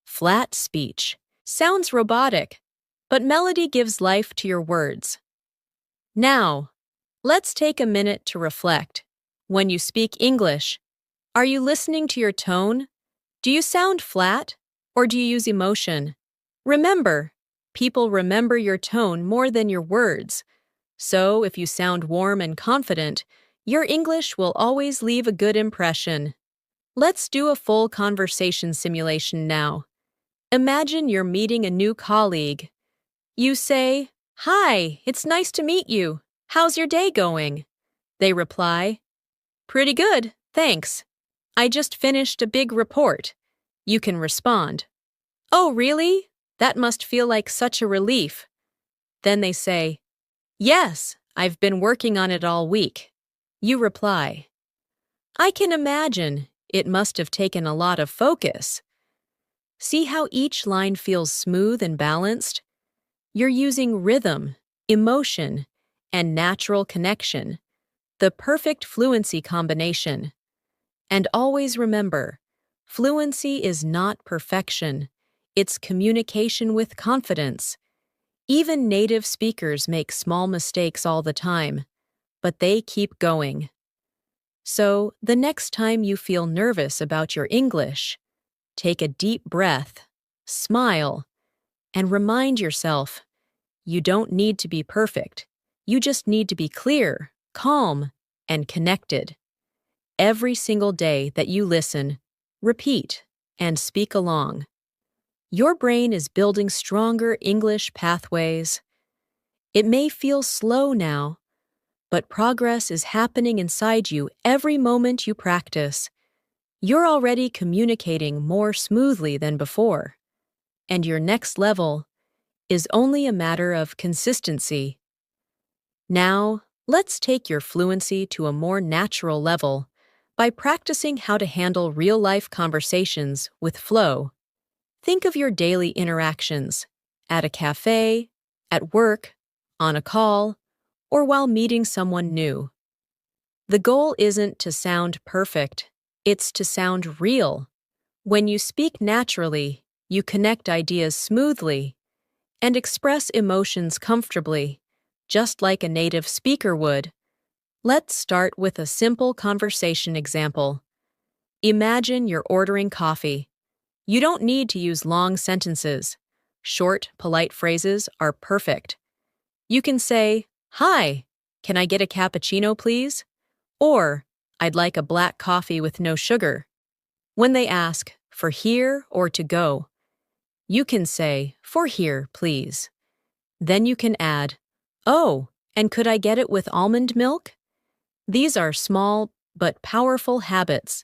Flat speech sounds robotic, but melody gives life to your words. Now, let's take a minute to reflect. When you speak English, are you listening to your tone? Do you sound flat, or do you use emotion? Remember, people remember your tone more than your words. So, if you sound warm and confident, your English will always leave a good impression. Let's do a full conversation simulation now. Imagine you're meeting a new colleague. You say, "Hi, it's nice to meet you. How's your day going?" They reply, "Pretty good, thanks. I just finished a big report." You can respond, "Oh, really? That must feel like such a relief." Then they say, "Yes, I've been working on it all week." You reply, "I can imagine. It must have taken a lot of focus." See how each line feels smooth and balanced? You're using rhythm, emotion, and natural connection, the perfect fluency combination. And always remember, fluency is not perfection. It's communication with confidence. Even native speakers make small mistakes all the time, but they keep going. So, the next time you feel nervous about your English, take a deep breath, smile, and remind yourself, you don't need to be perfect. You just need to be clear, calm, and connected. every single day that you listen, repeat, and speak along. Your brain is building stronger English pathways. It may feel slow now, but progress is happening inside you every moment you practice. You're already communicating more smoothly than before, and your next level is only a matter of consistency. Now, let's take your fluency to a more natural level by practicing how to handle real-life conversations with flow. Think of your daily interactions at a cafe, at work, on a call, or while meeting someone new. The goal isn't to sound perfect, it's to sound real. When you speak naturally, you connect ideas smoothly and express emotions comfortably, just like a native speaker would. Let's start with a simple conversation example. Imagine you're ordering coffee. You don't need to use long sentences. Short, polite phrases are perfect. You can say, "Hi, can I get a cappuccino, please?" Or, "I'd like a black coffee with no sugar." When they ask, "For here or to go?" you can say, "For here, please." Then you can add, "Oh, and could I get it with almond milk?" These are small but powerful habits.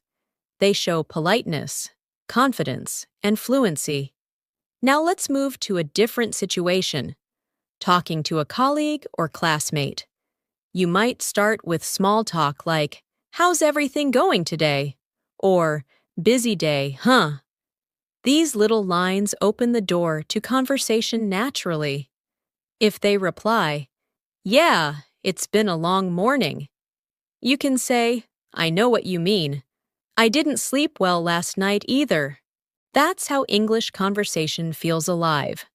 They show politeness, confidence, and fluency. Now let's move to a different situation. Talking to a colleague or classmate. You might start with small talk like, "How's everything going today?" Or, "Busy day, huh?" These little lines open the door to conversation naturally. If they reply, "Yeah, it's been a long morning," you can say, "I know what you mean. I didn't sleep well last night either." That's how English conversation feels alive.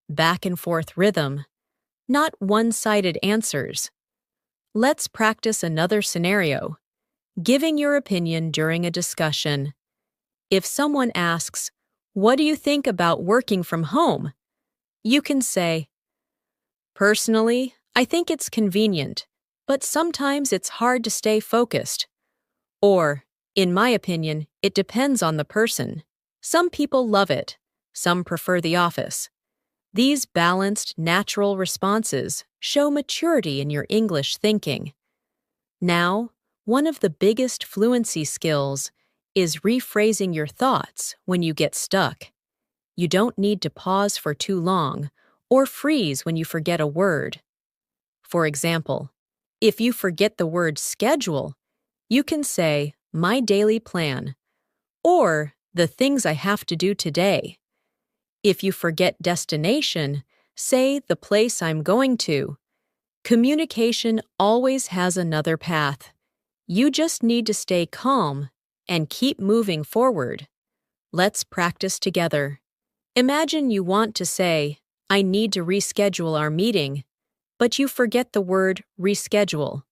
Back and forth rhythm, not one-sided answers. Let's practice another scenario. Giving your opinion during a discussion. If someone asks, "What do you think about working from home?" you can say, "Personally, I think it's convenient, but sometimes it's hard to stay focused." Or, "In my opinion, it depends on the person. Some people love it, some prefer the office." These balanced, natural responses show maturity in your English thinking. Now, one of the biggest fluency skills is rephrasing your thoughts when you get stuck. You don't need to pause for too long or freeze when you forget a word. For example, if you forget the word schedule, you can say, "My daily plan," or "The things I have to do today." If you forget destination, say, "The place I'm going to." Communication always has another path. You just need to stay calm and keep moving forward. Let's practice together. Imagine you want to say, "I need to reschedule our meeting," but you forget the word reschedule.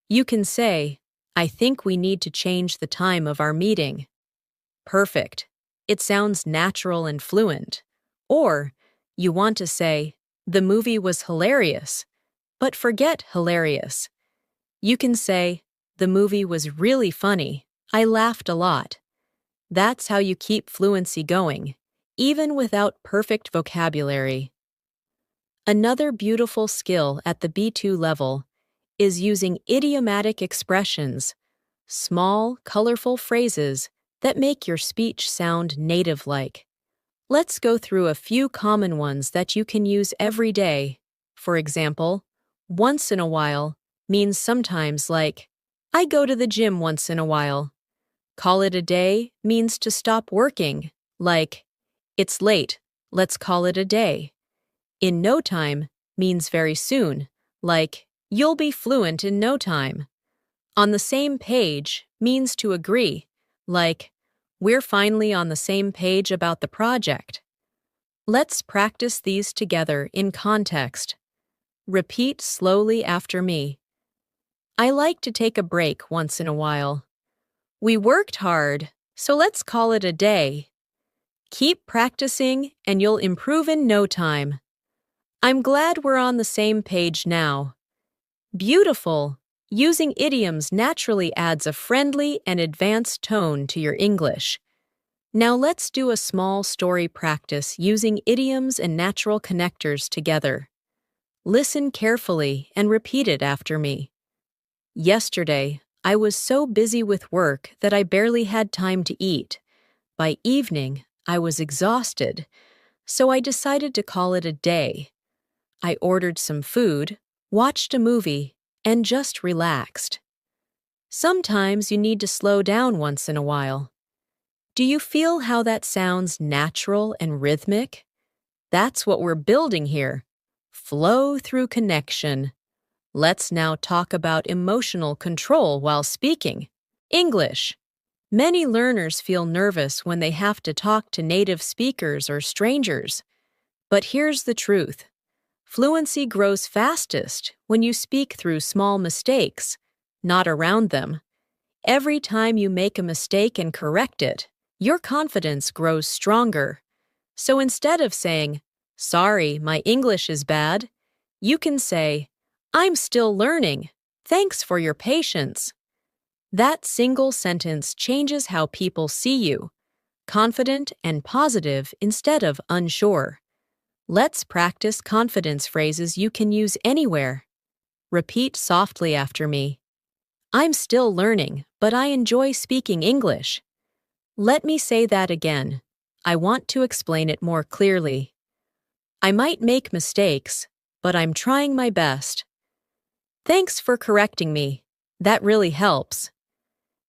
You can say, "I think we need to change the time of our meeting." Perfect. It sounds natural and fluent. Or, you want to say, "The movie was hilarious," but forget hilarious. You can say, "The movie was really funny. I laughed a lot." That's how you keep fluency going, even without perfect vocabulary. Another beautiful skill at the B2 level is using idiomatic expressions, small, colorful phrases that make your speech sound native-like. Let's go through a few common ones that you can use every day. For example, "once in a while" means sometimes, like, "I go to the gym once in a while." "Call it a day" means to stop working, like, "It's late, let's call it a day." "In no time" means very soon, like, "You'll be fluent in no time." "On the same page" means to agree, like, "We're finally on the same page about the project." Let's practice these together in context. Repeat slowly after me. "I like to take a break once in a while." "We worked hard, so let's call it a day." Keep practicing and you'll improve in no time. "I'm glad we're on the same page now." Beautiful! Using idioms naturally adds a friendly and advanced tone to your English. Now let's do a small story practice using idioms and natural connectors together. Listen carefully and repeat it after me. Yesterday, I was so busy with work that I barely had time to eat. By evening, I was exhausted, so I decided to call it a day. I ordered some food, watched a movie, and just relaxed. Sometimes you need to slow down once in a while. Do you feel how that sounds natural and rhythmic? That's what we're building here. Flow through connection. Let's now talk about emotional control while speaking. English. Many learners feel nervous when they have to talk to native speakers or strangers. But here's the truth. Fluency grows fastest when you speak through small mistakes, not around them. Every time you make a mistake and correct it, your confidence grows stronger. So instead of saying, "Sorry, my English is bad," you can say, "I'm still learning. Thanks for your patience." That single sentence changes how people see you, confident and positive instead of unsure. Let's practice confidence phrases you can use anywhere. Repeat softly after me. I'm still learning, but I enjoy speaking English. Let me say that again. I want to explain it more clearly. I might make mistakes, but I'm trying my best. Thanks for correcting me. That really helps.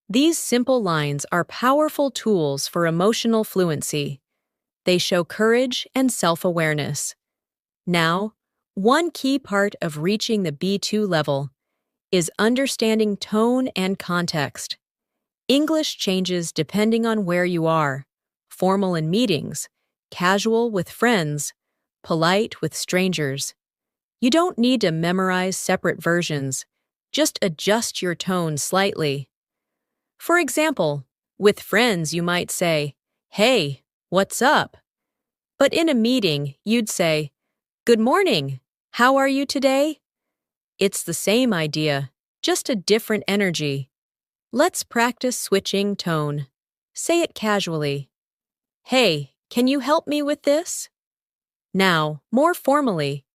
These simple lines are powerful tools for emotional fluency. They show courage and self-awareness. Now, one key part of reaching the B2 level is understanding tone and context. English changes depending on where you are, formal in meetings, casual with friends, polite with strangers. You don't need to memorize separate versions, just adjust your tone slightly. For example, with friends you might say, "Hey, what's up?" But in a meeting, you'd say, "Good morning. How are you today?" It's the same idea, just a different energy. Let's practice switching tone. Say it casually. "Hey, can you help me with this?" Now, more formally,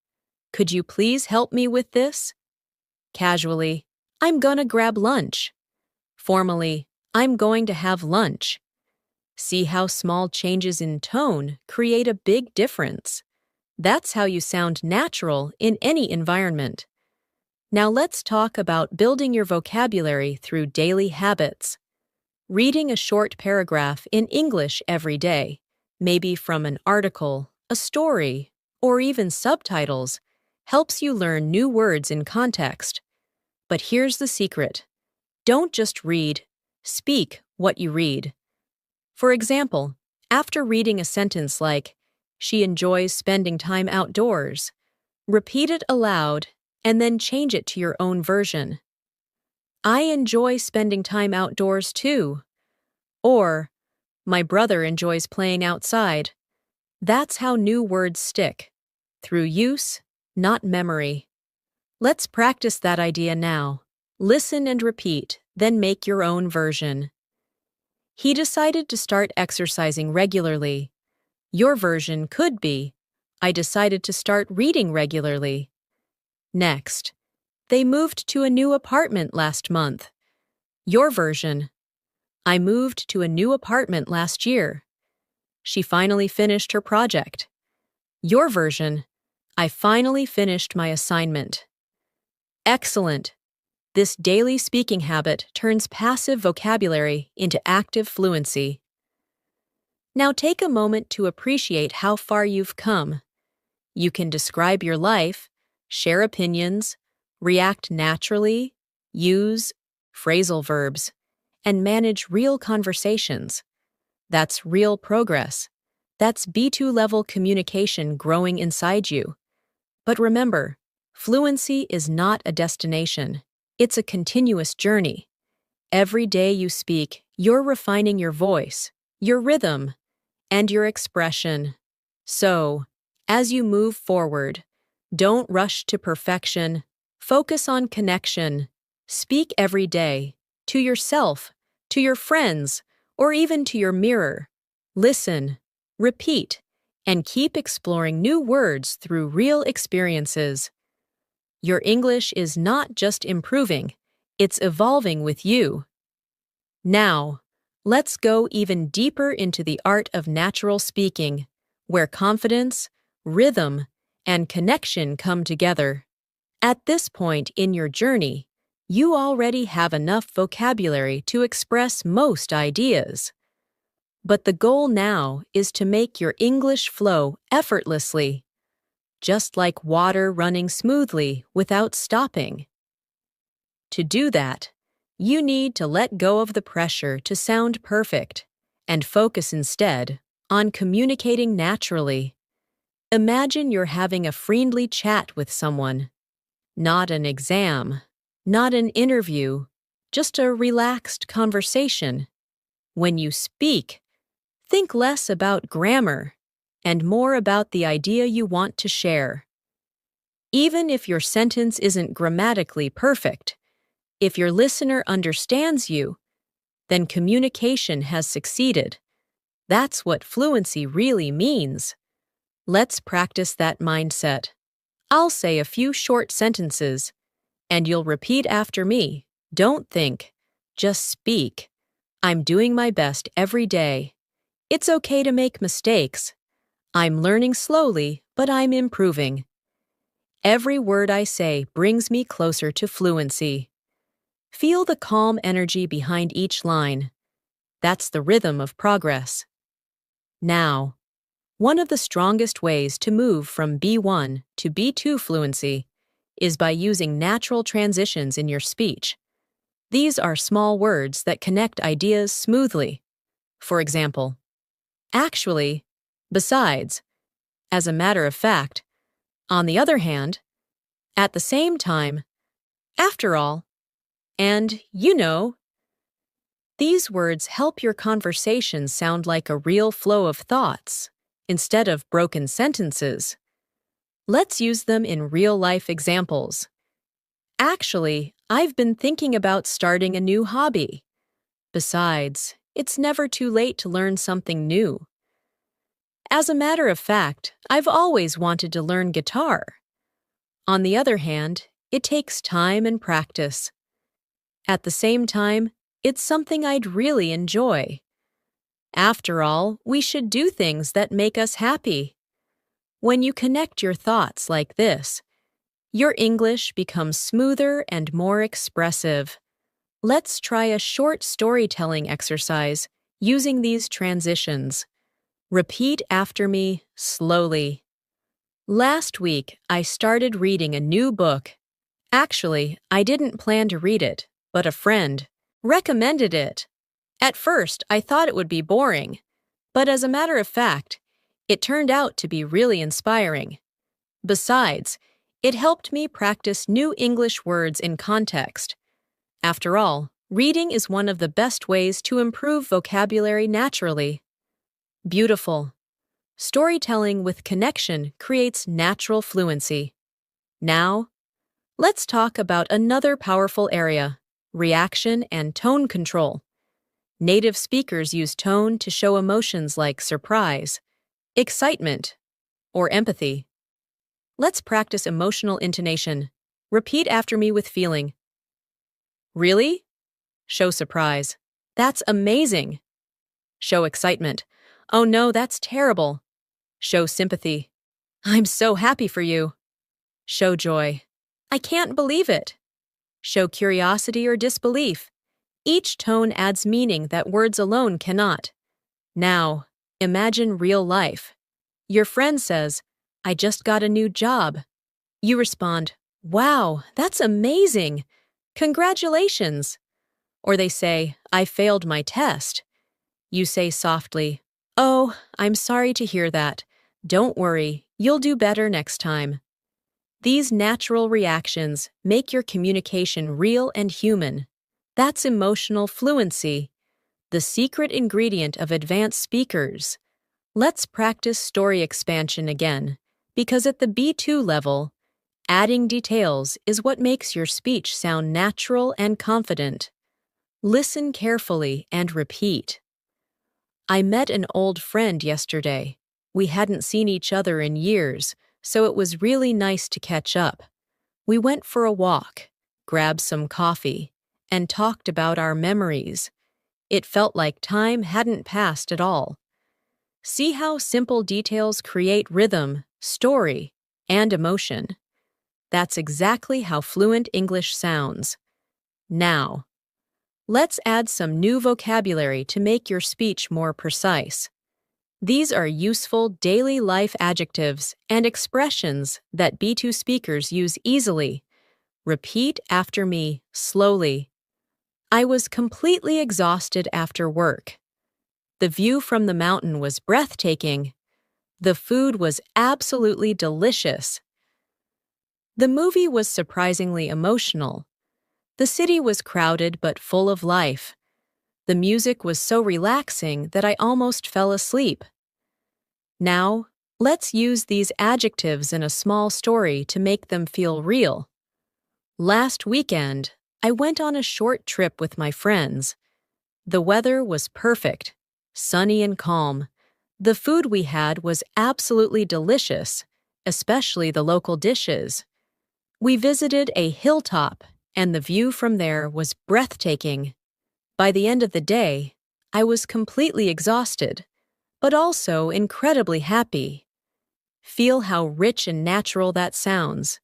"Could you please help me with this?" Casually, "I'm gonna grab lunch." Formally, "I'm going to have lunch." See how small changes in tone create a big difference. That's how you sound natural in any environment. Now let's talk about building your vocabulary through daily habits. Reading a short paragraph in English every day, maybe from an article, a story, or even subtitles, helps you learn new words in context. But here's the secret. Don't just read, speak what you read. For example, after reading a sentence like, "She enjoys spending time outdoors," repeat it aloud and then change it to your own version. "I enjoy spending time outdoors too." Or, "My brother enjoys playing outside." That's how new words stick. Through use, not memory. Let's practice that idea now. Listen and repeat, then make your own version. He decided to start exercising regularly. Your version could be, "I decided to start reading regularly." Next, "They moved to a new apartment last month." Your version, "I moved to a new apartment last year." She finally finished her project. Your version, "I finally finished my assignment." Excellent! This daily speaking habit turns passive vocabulary into active fluency. Now take a moment to appreciate how far you've come. You can describe your life, share opinions, react naturally, use phrasal verbs, and manage real conversations. That's real progress. That's B2 level communication growing inside you. But remember, fluency is not a destination. It's a continuous journey. Every day you speak, you're refining your voice, your rhythm, and your expression. So, as you move forward, don't rush to perfection. Focus on connection. Speak every day, to yourself, to your friends, or even to your mirror. Listen, repeat, and keep exploring new words through real experiences. Your English is not just improving, it's evolving with you. Now, let's go even deeper into the art of natural speaking, where confidence, rhythm, and connection come together. At this point in your journey, you already have enough vocabulary to express most ideas. But the goal now is to make your English flow effortlessly, just like water running smoothly without stopping. To do that, you need to let go of the pressure to sound perfect and focus instead on communicating naturally. Imagine you're having a friendly chat with someone. Not an exam, not an interview, just a relaxed conversation. When you speak, think less about grammar and more about the idea you want to share. Even if your sentence isn't grammatically perfect, if your listener understands you, then communication has succeeded. That's what fluency really means. Let's practice that mindset. I'll say a few short sentences, and you'll repeat after me. Don't think, just speak. I'm doing my best every day. It's okay to make mistakes. I'm learning slowly, but I'm improving. Every word I say brings me closer to fluency. Feel the calm energy behind each line. That's the rhythm of progress. Now, one of the strongest ways to move from B1 to B2 fluency is by using natural transitions in your speech. These are small words that connect ideas smoothly. For example, actually, besides, as a matter of fact, on the other hand, at the same time, after all, and you know. These words help your conversation sound like a real flow of thoughts, instead of broken sentences. Let's use them in real-life examples. Actually, I've been thinking about starting a new hobby. Besides, it's never too late to learn something new. As a matter of fact, I've always wanted to learn guitar. On the other hand, it takes time and practice. At the same time, it's something I'd really enjoy. After all, we should do things that make us happy. When you connect your thoughts like this, your English becomes smoother and more expressive. Let's try a short storytelling exercise using these transitions. Repeat after me slowly. Last week, I started reading a new book. Actually, I didn't plan to read it, but a friend recommended it. At first, I thought it would be boring, but as a matter of fact, it turned out to be really inspiring. Besides, it helped me practice new English words in context. After all, reading is one of the best ways to improve vocabulary naturally. Beautiful. Storytelling with connection creates natural fluency. Now, let's talk about another powerful area: reaction and tone control. Native speakers use tone to show emotions like surprise, excitement, or empathy. Let's practice emotional intonation. Repeat after me with feeling. Really? Show surprise. That's amazing. Show excitement. Oh no, that's terrible. Show sympathy. I'm so happy for you. Show joy. I can't believe it. Show curiosity or disbelief. Each tone adds meaning that words alone cannot. Now, imagine real life. Your friend says, "I just got a new job." You respond, "Wow, that's amazing. Congratulations." Or they say, "I failed my test." You say softly, "Oh, I'm sorry to hear that. Don't worry, you'll do better next time." These natural reactions make your communication real and human. That's emotional fluency, the secret ingredient of advanced speakers. Let's practice story expansion again, because at the B2 level, Adding details is what makes your speech sound natural and confident. Listen carefully and repeat. I met an old friend yesterday. We hadn't seen each other in years, so it was really nice to catch up. We went for a walk, grabbed some coffee, and talked about our memories. It felt like time hadn't passed at all. See how simple details create rhythm, story, and emotion. That's exactly how fluent English sounds. Now, let's add some new vocabulary to make your speech more precise. These are useful daily life adjectives and expressions that B2 speakers use easily. Repeat after me slowly. I was completely exhausted after work. The view from the mountain was breathtaking. The food was absolutely delicious. The movie was surprisingly emotional. The city was crowded but full of life. The music was so relaxing that I almost fell asleep. Now, let's use these adjectives in a small story to make them feel real. Last weekend, I went on a short trip with my friends. The weather was perfect, sunny and calm. The food we had was absolutely delicious, especially the local dishes. We visited a hilltop, and the view from there was breathtaking. By the end of the day, I was completely exhausted, but also incredibly happy. Feel how rich and natural that sounds.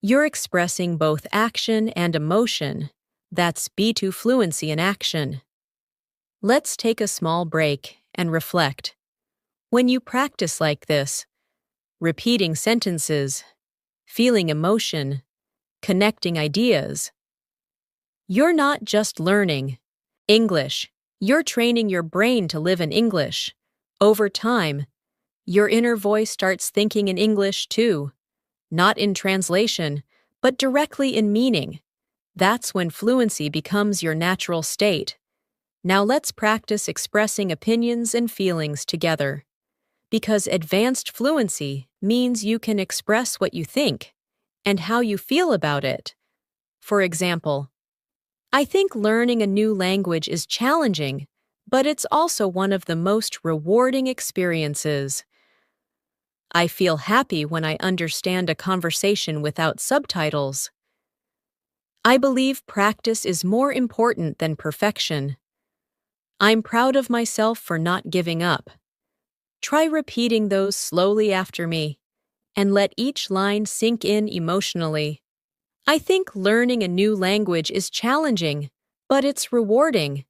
You're expressing both action and emotion. That's B2 fluency in action. Let's take a small break and reflect. When you practice like this, repeating sentences, feeling emotion, connecting ideas, you're not just learning English, you're training your brain to live in English. Over time, your inner voice starts thinking in English too, not in translation, but directly in meaning. That's when fluency becomes your natural state. Now let's practice expressing opinions and feelings together. Because advanced fluency means you can express what you think and how you feel about it. For example, I think learning a new language is challenging, but it's also one of the most rewarding experiences. I feel happy when I understand a conversation without subtitles. I believe practice is more important than perfection. I'm proud of myself for not giving up. Try repeating those slowly after me, and let each line sink in emotionally. I think learning a new language is challenging, but it's rewarding.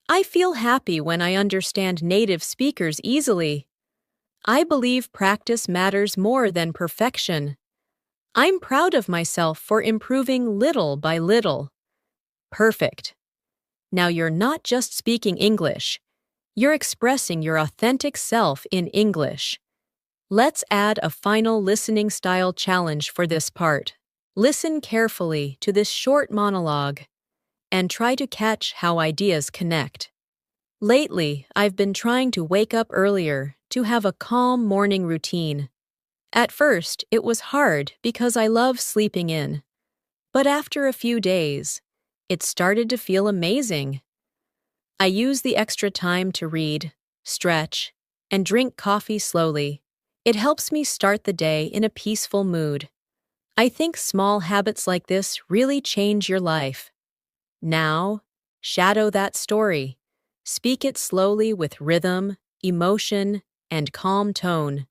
I feel happy when I understand native speakers easily. I believe practice matters more than perfection. I'm proud of myself for improving little by little. Perfect. Now you're not just speaking English, you're expressing your authentic self in English. Let's add a final listening style challenge for this part. Listen carefully to this short monologue and try to catch how ideas connect. Lately, I've been trying to wake up earlier to have a calm morning routine. At first, it was hard because I love sleeping in. But after a few days, it started to feel amazing. I use the extra time to read, stretch, and drink coffee slowly. It helps me start the day in a peaceful mood. I think small habits like this really change your life. Now, shadow that story. Speak it slowly with rhythm, emotion, and calm tone.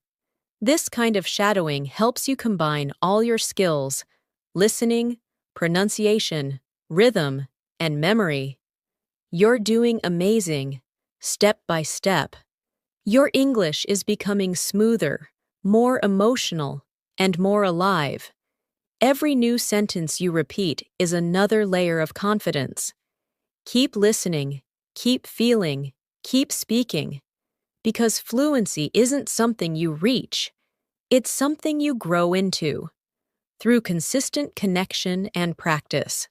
This kind of shadowing helps you combine all your skills: listening, pronunciation, rhythm, and memory. You're doing amazing, step by step. Your English is becoming smoother, more emotional, and more alive. Every new sentence you repeat is another layer of confidence. Keep listening, keep feeling, keep speaking. Because fluency isn't something you reach, it's something you grow into through consistent connection and practice.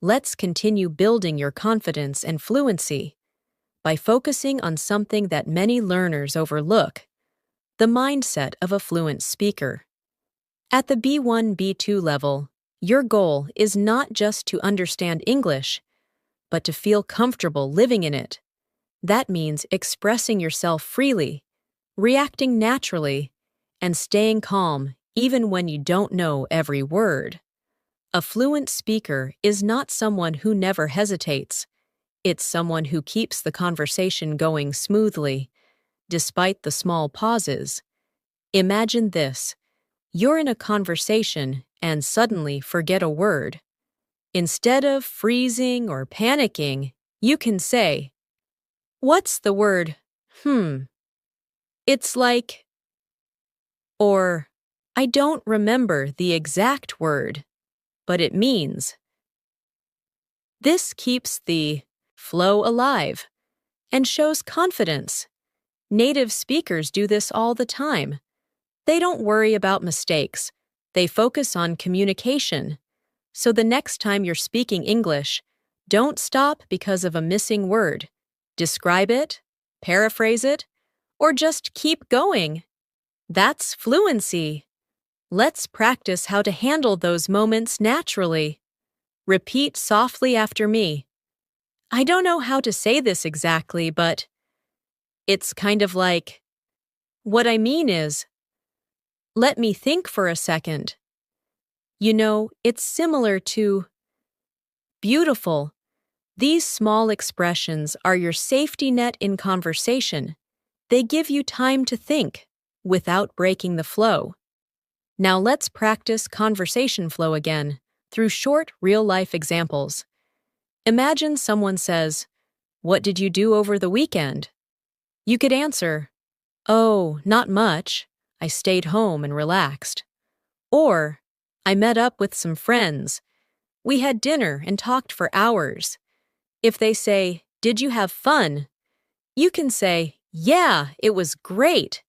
Let's continue building your confidence and fluency by focusing on something that many learners overlook: the mindset of a fluent speaker. At the B1, B2 level, your goal is not just to understand English, but to feel comfortable living in it. That means expressing yourself freely, reacting naturally, and staying calm even when you don't know every word. A fluent speaker is not someone who never hesitates. It's someone who keeps the conversation going smoothly, despite the small pauses. Imagine this. You're in a conversation and suddenly forget a word. Instead of freezing or panicking, you can say, "What's the word? It's like," or, "I don't remember the exact word, but it means." This keeps the flow alive and shows confidence. Native speakers do this all the time. They don't worry about mistakes. They focus on communication. So the next time you're speaking English, don't stop because of a missing word. Describe it, paraphrase it, or just keep going. That's fluency. Let's practice how to handle those moments naturally. Repeat softly after me. I don't know how to say this exactly, but it's kind of like, what I mean is, let me think for a second. You know, it's similar to beautiful. These small expressions are your safety net in conversation. They give you time to think without breaking the flow. Now let's practice conversation flow again through short, real-life examples. Imagine someone says, "What did you do over the weekend?" You could answer, "Oh, not much. I stayed home and relaxed." Or, "I met up with some friends. We had dinner and talked for hours." If they say, "Did you have fun?" you can say, "Yeah, it was great.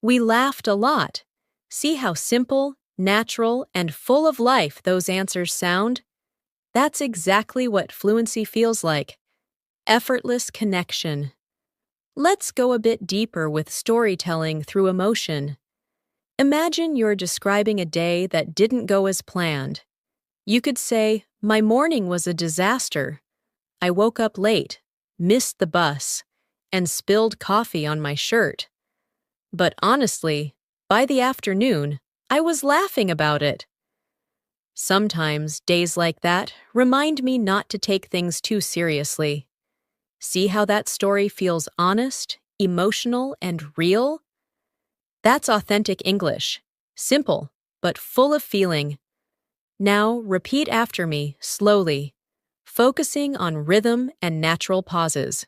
We laughed a lot." See how simple, natural, and full of life those answers sound? That's exactly what fluency feels like. Effortless connection. Let's go a bit deeper with storytelling through emotion. Imagine you're describing a day that didn't go as planned. You could say, "My morning was a disaster. I woke up late, missed the bus, and spilled coffee on my shirt. But honestly, by the afternoon, I was laughing about it." Sometimes days like that remind me not to take things too seriously. See how that story feels honest, emotional, and real? That's authentic English. Simple, but full of feeling. Now repeat after me, slowly, focusing on rhythm and natural pauses.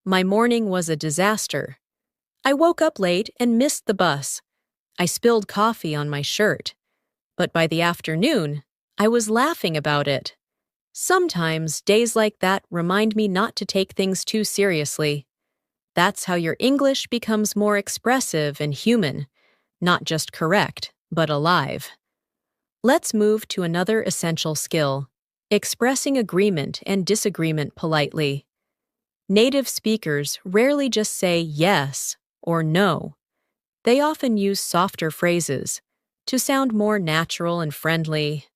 My morning was a disaster. I woke up late and missed the bus. I spilled coffee on my shirt. But by the afternoon, I was laughing about it. Sometimes days like that remind me not to take things too seriously. That's how your English becomes more expressive and human, not just correct, but alive. Let's move to another essential skill, expressing agreement and disagreement politely. Native speakers rarely just say yes or no. They often use softer phrases to sound more natural and friendly.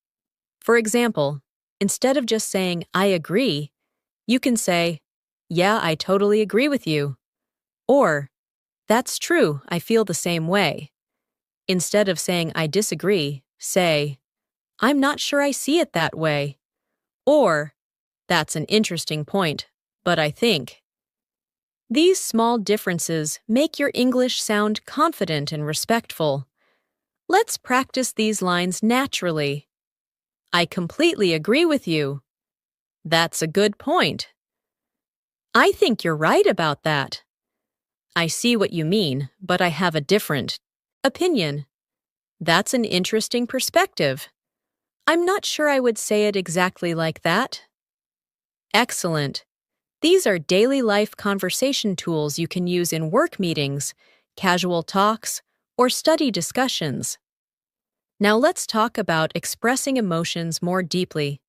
For example, instead of just saying, "I agree," you can say, "Yeah, I totally agree with you." Or, "That's true, I feel the same way." Instead of saying, "I disagree," say, "I'm not sure I see it that way." Or, "That's an interesting point, but I think." These small differences make your English sound confident and respectful. Let's practice these lines naturally. I completely agree with you. That's a good point. I think you're right about that. I see what you mean, but I have a different opinion. That's an interesting perspective. I'm not sure I would say it exactly like that. Excellent. These are daily life conversation tools you can use in work meetings, casual talks, or study discussions. Now let's talk about expressing emotions more deeply.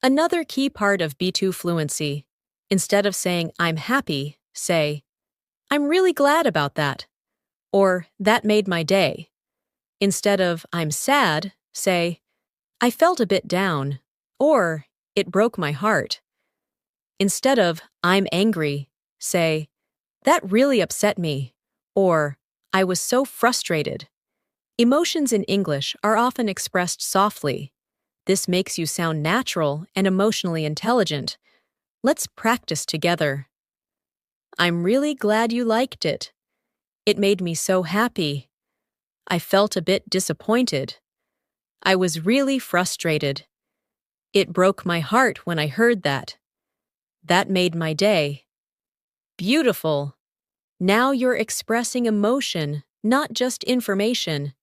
Another key part of B2 fluency. Instead of saying, "I'm happy," say, "I'm really glad about that," or "that made my day." Instead of I'm sad, say, I felt a bit down, or it broke my heart. Instead of I'm angry, say, that really upset me, or I was so frustrated. Emotions in English are often expressed softly. This makes you sound natural and emotionally intelligent. Let's practice together. I'm really glad you liked it. It made me so happy. I felt a bit disappointed. I was really frustrated. It broke my heart when I heard that. That made my day. Beautiful. Now you're expressing emotion, not just information.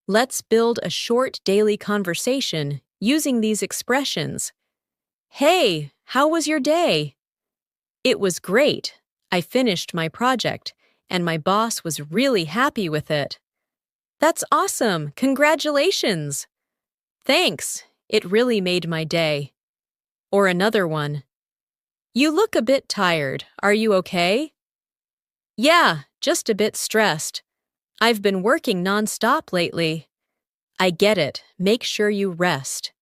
Let's build a short daily conversation using these expressions. Hey, how was your day? It was great. I finished my project, and my boss was really happy with it. That's awesome. Congratulations. Thanks. It really made my day. Or another one. You look a bit tired. Are you okay? Yeah, just a bit stressed. I've been working nonstop lately. I get it. Make sure you rest.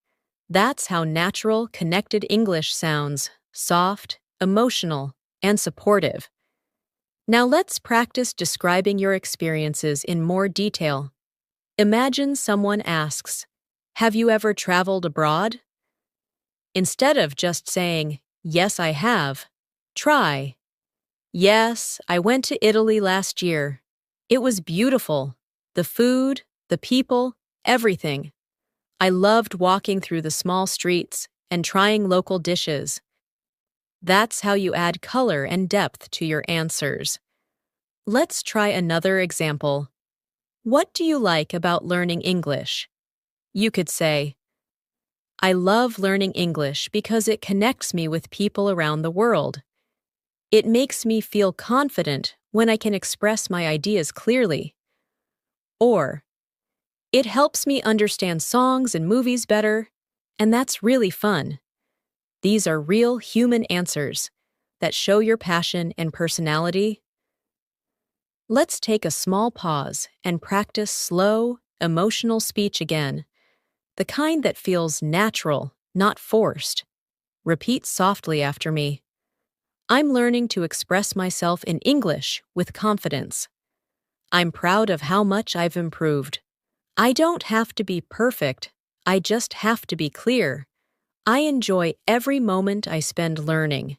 That's how natural, connected English sounds, soft, emotional, and supportive. Now let's practice describing your experiences in more detail. Imagine someone asks, have you ever traveled abroad? Instead of just saying, yes, I have, try, yes, I went to Italy last year. It was beautiful. The food, the people, everything. I loved walking through the small streets and trying local dishes. That's how you add color and depth to your answers. Let's try another example. What do you like about learning English? You could say, I love learning English because it connects me with people around the world. It makes me feel confident when I can express my ideas clearly. Or, it helps me understand songs and movies better, and that's really fun. These are real human answers that show your passion and personality. Let's take a small pause and practice slow, emotional speech again, the kind that feels natural, not forced. Repeat softly after me. I'm learning to express myself in English with confidence. I'm proud of how much I've improved. I don't have to be perfect, I just have to be clear. I enjoy every moment I spend learning.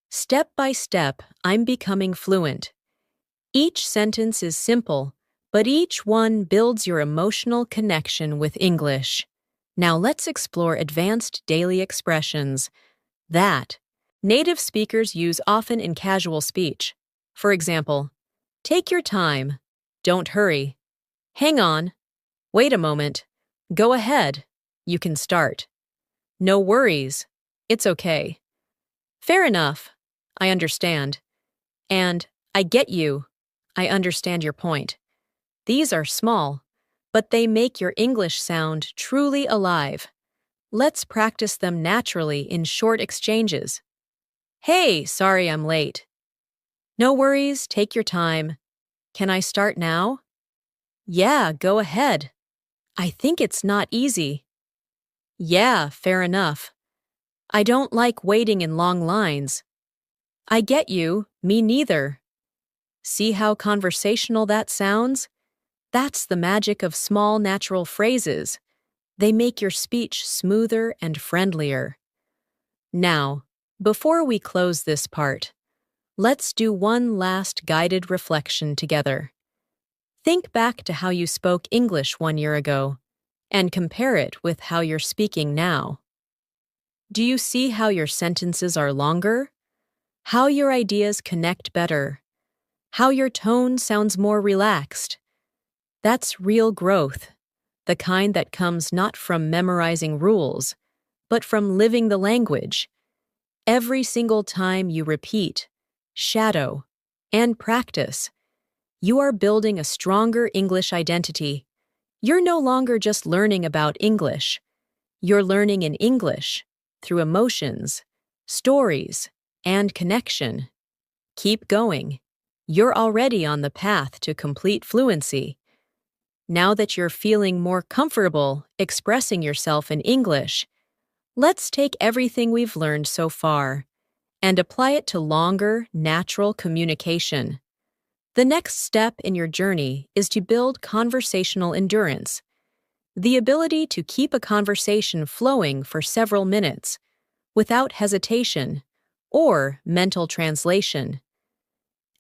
Step by step, I'm becoming fluent. Each sentence is simple, but each one builds your emotional connection with English. Now let's explore advanced daily expressions that native speakers use often in casual speech. For example, take your time, don't hurry, hang on, wait a moment, go ahead, you can start. No worries, it's okay. Fair enough, I understand. And I get you, I understand your point. These are small, but they make your English sound truly alive. Let's practice them naturally in short exchanges. Hey, sorry I'm late. No worries, take your time. Can I start now? Yeah, go ahead. I think it's not easy. Yeah, fair enough. I don't like waiting in long lines. I get you, me neither. See how conversational that sounds? That's the magic of small natural phrases. They make your speech smoother and friendlier. Now, before we close this part, let's do one last guided reflection together. Think back to how you spoke English 1 year ago and compare it with how you're speaking now. Do you see how your sentences are longer? How your ideas connect better? How your tone sounds more relaxed? That's real growth, the kind that comes not from memorizing rules, but from living the language. Every single time you repeat, shadow, and practice, you are building a stronger English identity. You're no longer just learning about English. You're learning in English through emotions, stories, and connection. Keep going. You're already on the path to complete fluency. Now that you're feeling more comfortable expressing yourself in English, let's take everything we've learned so far and apply it to longer, natural communication. The next step in your journey is to build conversational endurance, the ability to keep a conversation flowing for several minutes without hesitation or mental translation.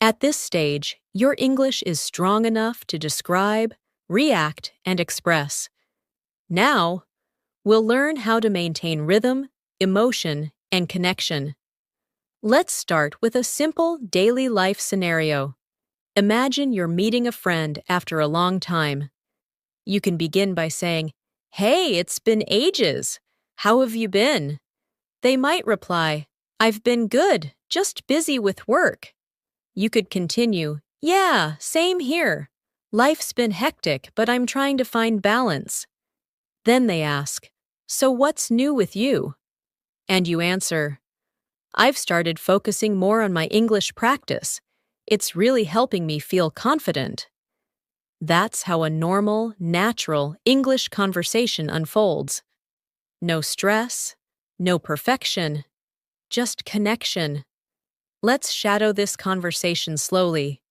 At this stage, your English is strong enough to describe, react, and express. Now, we'll learn how to maintain rhythm, emotion, and connection. Let's start with a simple daily life scenario. Imagine you're meeting a friend after a long time. You can begin by saying, "Hey, it's been ages. How have you been?" They might reply, "I've been good, just busy with work." You could continue, "Yeah, same here. Life's been hectic, but I'm trying to find balance." Then they ask, "So what's new with you?" And you answer, "I've started focusing more on my English practice. It's really helping me feel confident." That's how a normal, natural English conversation unfolds. No stress, no perfection, just connection. Let's shadow this conversation slowly.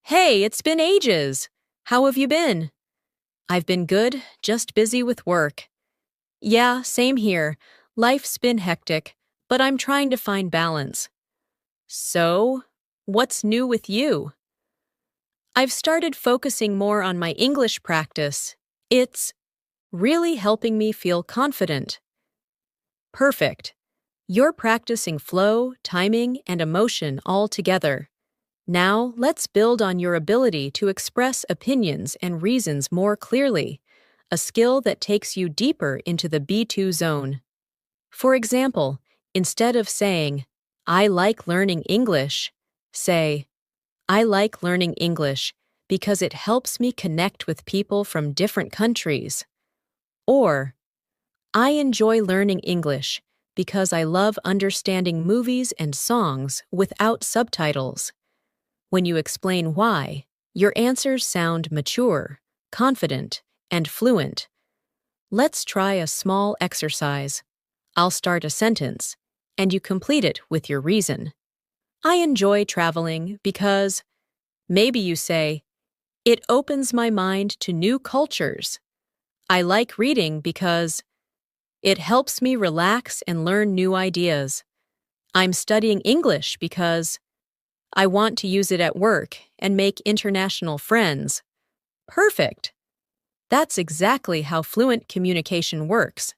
"Hey, it's been ages. How have you been?" "I've been good, just busy with work." "Yeah, same here. Life's been hectic, but I'm trying to find balance." "So, what's new with you?" "I've started focusing more on my English practice. It's really helping me feel confident." Perfect. You're practicing flow, timing, and emotion all together. Now, let's build on your ability to express opinions and reasons more clearly, a skill that takes you deeper into the B2 zone. For example, instead of saying, "I like learning English," say, "I like learning English because it helps me connect with people from different countries." Or, "I enjoy learning English because I love understanding movies and songs without subtitles." When you explain why, your answers sound mature, confident, and fluent. Let's try a small exercise. I'll start a sentence, and you complete it with your reason. "I enjoy traveling because," maybe you say, "it opens my mind to new cultures." "I like reading because," "it helps me relax and learn new ideas." "I'm studying English because," "I want to use it at work and make international friends." Perfect! That's exactly how fluent communication works.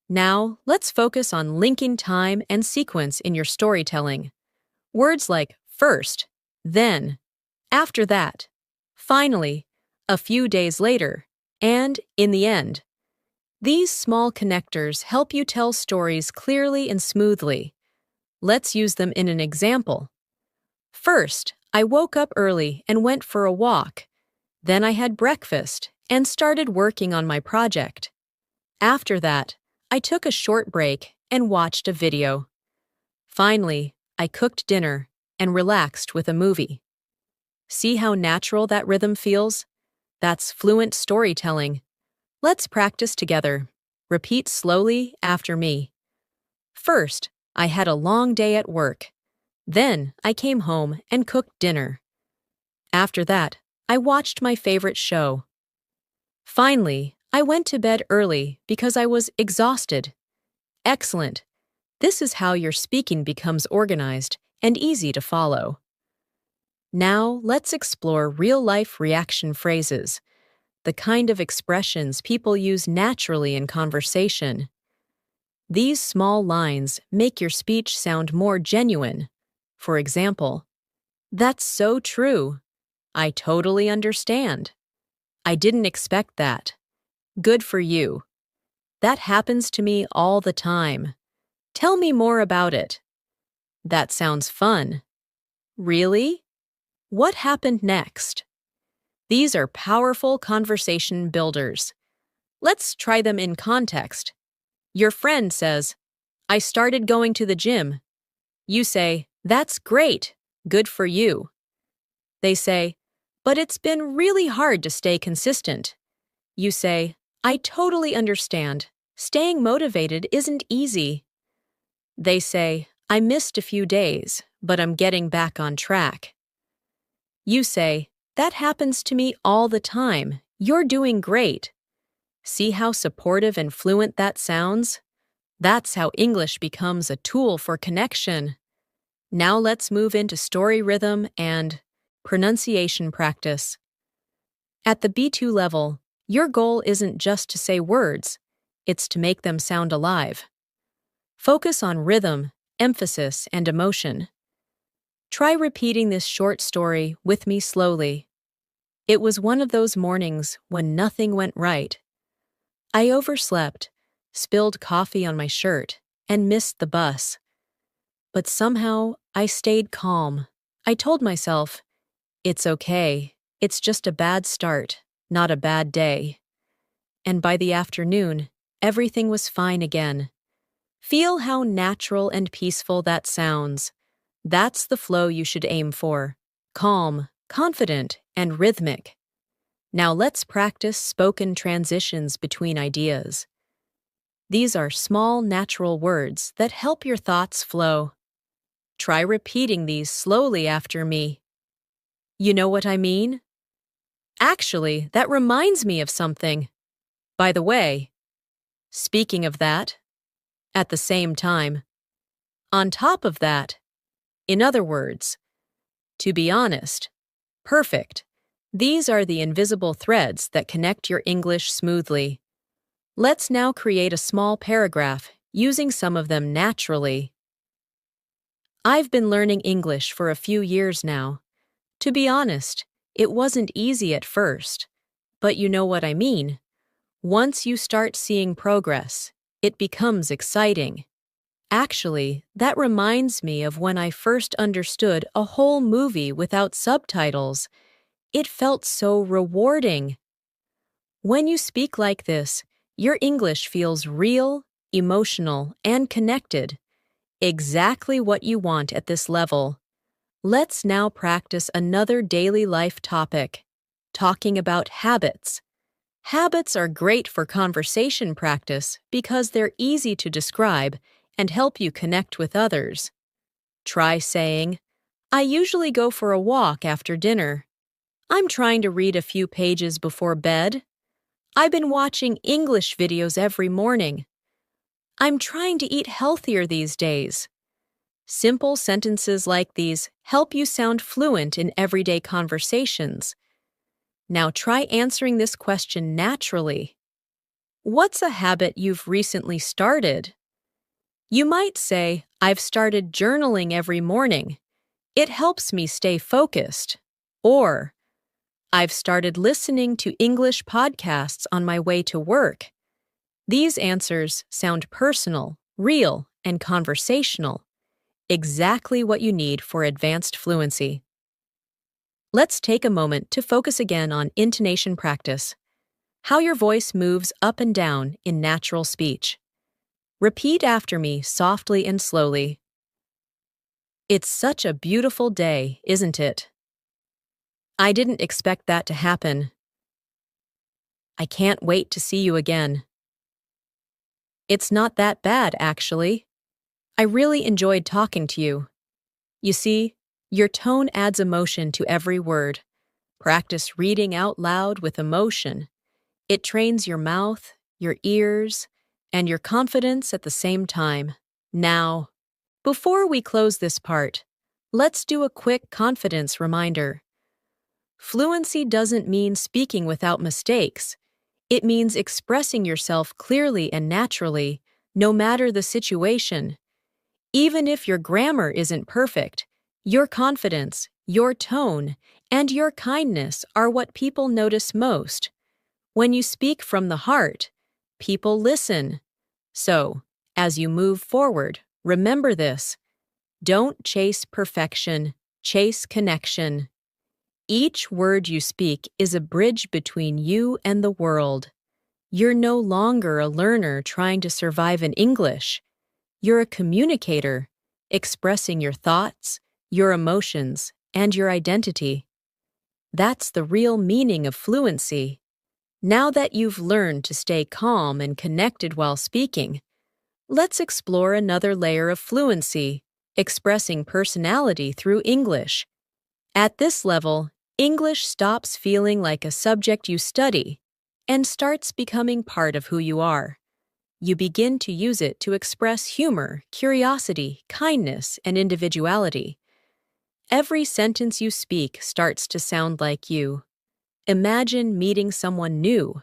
Now, let's focus on linking time and sequence in your storytelling. Words like first, then, after that, finally, a few days later, and in the end. These small connectors help you tell stories clearly and smoothly. Let's use them in an example. First, I woke up early and went for a walk. Then I had breakfast and started working on my project. After that, I took a short break and watched a video. Finally, I cooked dinner and relaxed with a movie. See how natural that rhythm feels? That's fluent storytelling. Let's practice together. Repeat slowly after me. First, I had a long day at work. Then I came home and cooked dinner. After that, I watched my favorite show. Finally, I went to bed early because I was exhausted. Excellent. This is how your speaking becomes organized and easy to follow. Now, let's explore real-life reaction phrases, the kind of expressions people use naturally in conversation. These small lines make your speech sound more genuine. For example, "That's so true. I totally understand. I didn't expect that. Good for you. That happens to me all the time. Tell me more about it. That sounds fun. Really? What happened next?" These are powerful conversation builders. Let's try them in context. Your friend says, "I started going to the gym." You say, "That's great. Good for you." They say, but it's been really hard to stay consistent. You say, I totally understand. Staying motivated isn't easy. They say, I missed a few days, but I'm getting back on track. You say, that happens to me all the time. You're doing great. See how supportive and fluent that sounds? That's how English becomes a tool for connection. Now let's move into story rhythm and pronunciation practice. At the B2 level, your goal isn't just to say words, it's to make them sound alive. Focus on rhythm, emphasis, and emotion. Try repeating this short story with me slowly. It was one of those mornings when nothing went right. I overslept, spilled coffee on my shirt, and missed the bus. But somehow, I stayed calm. I told myself, it's okay. It's just a bad start, not a bad day. And by the afternoon, everything was fine again. Feel how natural and peaceful that sounds. That's the flow you should aim for. Calm, confident, and rhythmic. Now let's practice spoken transitions between ideas. These are small, natural words that help your thoughts flow. Try repeating these slowly after me. You know what I mean? Actually, that reminds me of something. By the way, speaking of that, at the same time, on top of that, in other words, to be honest, perfect. These are the invisible threads that connect your English smoothly. Let's now create a small paragraph using some of them naturally. I've been learning English for a few years now. To be honest, it wasn't easy at first, but you know what I mean. Once you start seeing progress, it becomes exciting. Actually, that reminds me of when I first understood a whole movie without subtitles. It felt so rewarding. When you speak like this, your English feels real, emotional, and connected. Exactly what you want at this level. Let's now practice another daily life topic, talking about habits. Habits are great for conversation practice because they're easy to describe and help you connect with others. Try saying, I usually go for a walk after dinner. I'm trying to read a few pages before bed. I've been watching English videos every morning. I'm trying to eat healthier these days. Simple sentences like these help you sound fluent in everyday conversations. Now try answering this question naturally. What's a habit you've recently started? You might say, I've started journaling every morning. It helps me stay focused. Or, I've started listening to English podcasts on my way to work. These answers sound personal, real, and conversational. Exactly what you need for advanced fluency. Let's take a moment to focus again on intonation practice, how your voice moves up and down in natural speech. Repeat after me softly and slowly. It's such a beautiful day, isn't it? I didn't expect that to happen. I can't wait to see you again. It's not that bad, actually. I really enjoyed talking to you. You see, your tone adds emotion to every word. Practice reading out loud with emotion. It trains your mouth, your ears, and your confidence at the same time. Now, before we close this part, let's do a quick confidence reminder. Fluency doesn't mean speaking without mistakes. It means expressing yourself clearly and naturally, no matter the situation. Even if your grammar isn't perfect, your confidence, your tone, and your kindness are what people notice most. When you speak from the heart, people listen. So, as you move forward, remember this. Don't chase perfection, chase connection. Each word you speak is a bridge between you and the world. You're no longer a learner trying to survive in English. You're a communicator, expressing your thoughts, your emotions, and your identity. That's the real meaning of fluency. Now that you've learned to stay calm and connected while speaking, let's explore another layer of fluency, expressing personality through English. At this level, English stops feeling like a subject you study and starts becoming part of who you are. You begin to use it to express humor, curiosity, kindness, and individuality. Every sentence you speak starts to sound like you. Imagine meeting someone new.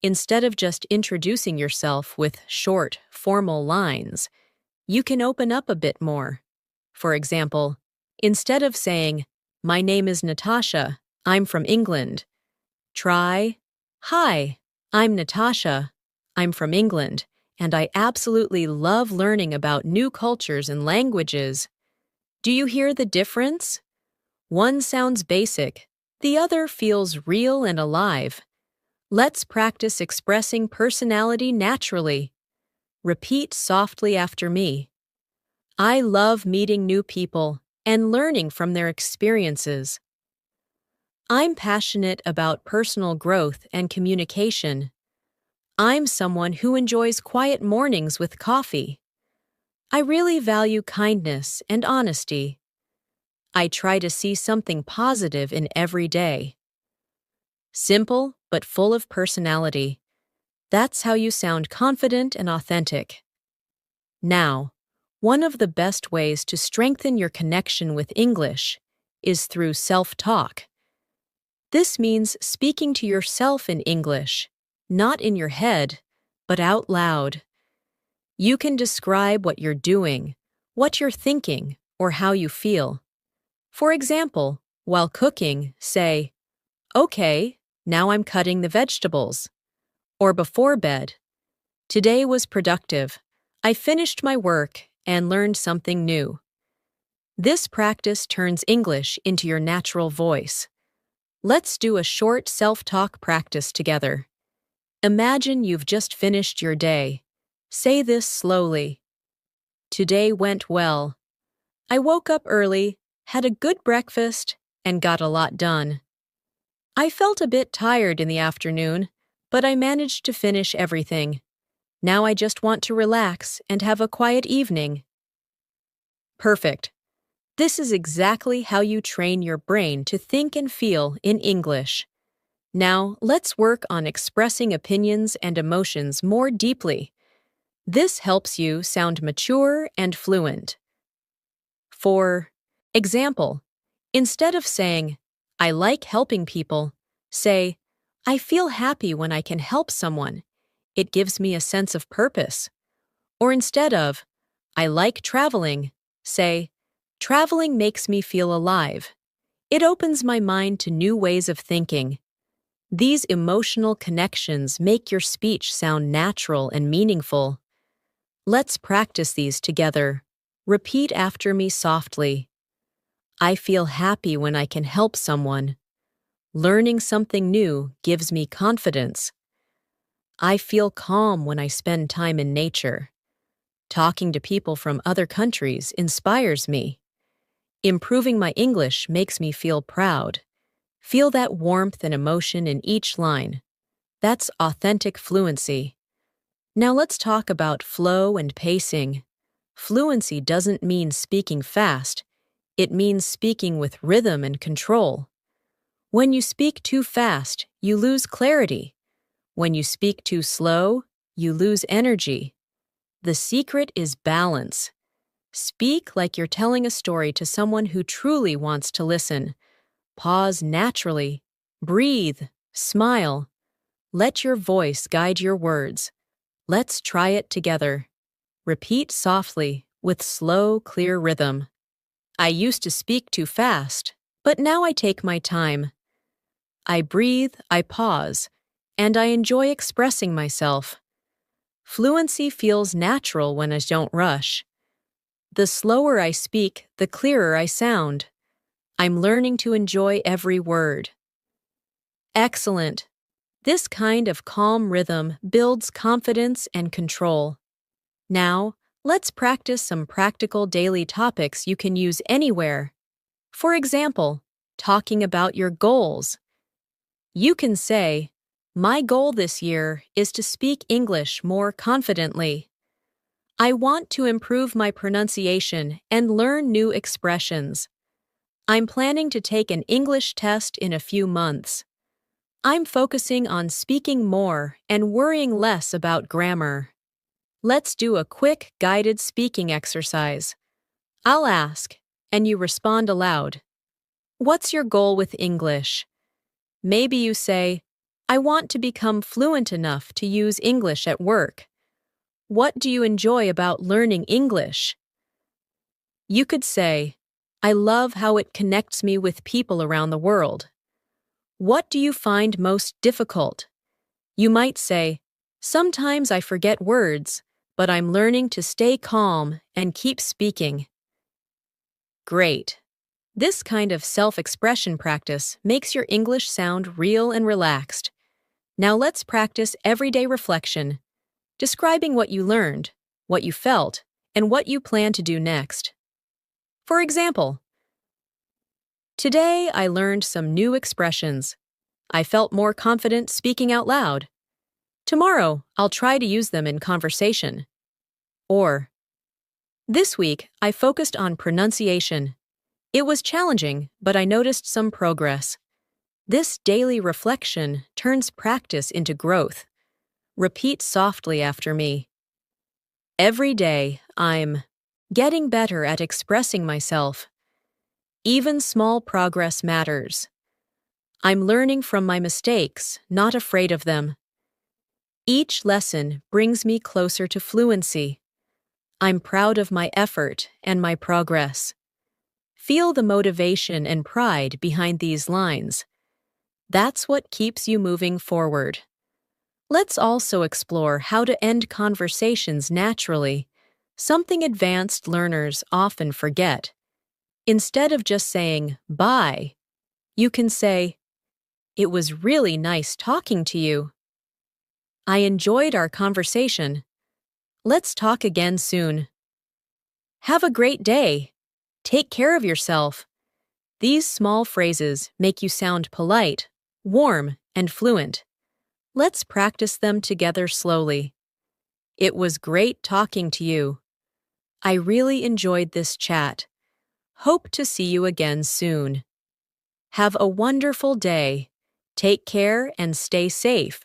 Instead of just introducing yourself with short, formal lines, you can open up a bit more. For example, instead of saying, "My name is Natasha, I'm from England," try, "Hi, I'm Natasha, I'm from England, and I absolutely love learning about new cultures and languages." Do you hear the difference? One sounds basic, the other feels real and alive. Let's practice expressing personality naturally. Repeat softly after me. I love meeting new people and learning from their experiences. I'm passionate about personal growth and communication. I'm someone who enjoys quiet mornings with coffee. I really value kindness and honesty. I try to see something positive in every day. Simple, but full of personality. That's how you sound confident and authentic. Now, one of the best ways to strengthen your connection with English is through self-talk. This means speaking to yourself in English, not in your head, but out loud. You can describe what you're doing, what you're thinking, or how you feel. For example, while cooking, say, "Okay, now I'm cutting the vegetables." Or before bed, "Today was productive. I finished my work and learned something new." This practice turns English into your natural voice. Let's do a short self-talk practice together. Imagine you've just finished your day. Say this slowly. "Today went well. I woke up early, had a good breakfast, and got a lot done. I felt a bit tired in the afternoon, but I managed to finish everything. Now I just want to relax and have a quiet evening." Perfect. This is exactly how you train your brain to think and feel in English. Now, let's work on expressing opinions and emotions more deeply. This helps you sound mature and fluent. For example, instead of saying, "I like helping people," say, "I feel happy when I can help someone. It gives me a sense of purpose." Or instead of, "I like traveling," say, "Traveling makes me feel alive. It opens my mind to new ways of thinking." These emotional connections make your speech sound natural and meaningful. Let's practice these together. Repeat after me softly. I feel happy when I can help someone. Learning something new gives me confidence. I feel calm when I spend time in nature. Talking to people from other countries inspires me. Improving my English makes me feel proud. Feel that warmth and emotion in each line. That's authentic fluency. Now let's talk about flow and pacing. Fluency doesn't mean speaking fast. It means speaking with rhythm and control. When you speak too fast, you lose clarity. When you speak too slow, you lose energy. The secret is balance. Speak like you're telling a story to someone who truly wants to listen. Pause naturally. Breathe. Smile. Let your voice guide your words. Let's try it together. Repeat softly, with slow, clear rhythm. I used to speak too fast, but now I take my time. I breathe, I pause, and I enjoy expressing myself. Fluency feels natural when I don't rush. The slower I speak, the clearer I sound. I'm learning to enjoy every word. Excellent. This kind of calm rhythm builds confidence and control. Now, let's practice some practical daily topics you can use anywhere. For example, talking about your goals. You can say, "My goal this year is to speak English more confidently. I want to improve my pronunciation and learn new expressions. I'm planning to take an English test in a few months. I'm focusing on speaking more and worrying less about grammar." Let's do a quick guided speaking exercise. I'll ask, and you respond aloud. What's your goal with English? Maybe you say, "I want to become fluent enough to use English at work." What do you enjoy about learning English? You could say, "I love how it connects me with people around the world." What do you find most difficult? You might say, "Sometimes I forget words, but I'm learning to stay calm and keep speaking." Great. This kind of self-expression practice makes your English sound real and relaxed. Now let's practice everyday reflection, describing what you learned, what you felt, and what you plan to do next. For example, today I learned some new expressions. I felt more confident speaking out loud. Tomorrow, I'll try to use them in conversation. Or, this week, I focused on pronunciation. It was challenging, but I noticed some progress. This daily reflection turns practice into growth. Repeat softly after me. Every day, I'm getting better at expressing myself. Even small progress matters. I'm learning from my mistakes, not afraid of them. Each lesson brings me closer to fluency. I'm proud of my effort and my progress. Feel the motivation and pride behind these lines. That's what keeps you moving forward. Let's also explore how to end conversations naturally, something advanced learners often forget. Instead of just saying, "Bye," you can say, "It was really nice talking to you. I enjoyed our conversation. Let's talk again soon. Have a great day. Take care of yourself." These small phrases make you sound polite, warm, and fluent. Let's practice them together slowly. It was great talking to you. I really enjoyed this chat. Hope to see you again soon. Have a wonderful day. Take care and stay safe.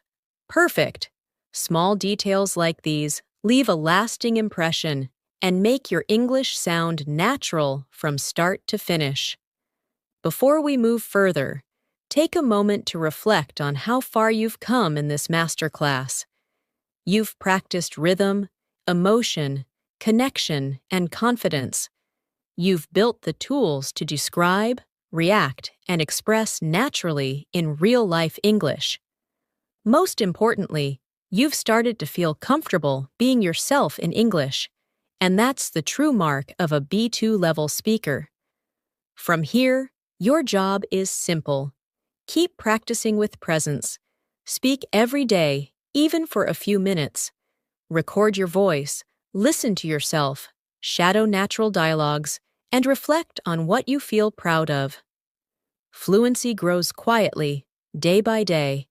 Perfect. Small details like these leave a lasting impression and make your English sound natural from start to finish. Before we move further, take a moment to reflect on how far you've come in this masterclass. You've practiced rhythm, emotion, connection, and confidence. You've built the tools to describe, react, and express naturally in real-life English. Most importantly, you've started to feel comfortable being yourself in English, and that's the true mark of a B2 level speaker. From here, your job is simple. Keep practicing with presence. Speak every day, even for a few minutes. Record your voice, listen to yourself, shadow natural dialogues, and reflect on what you feel proud of. Fluency grows quietly, day by day,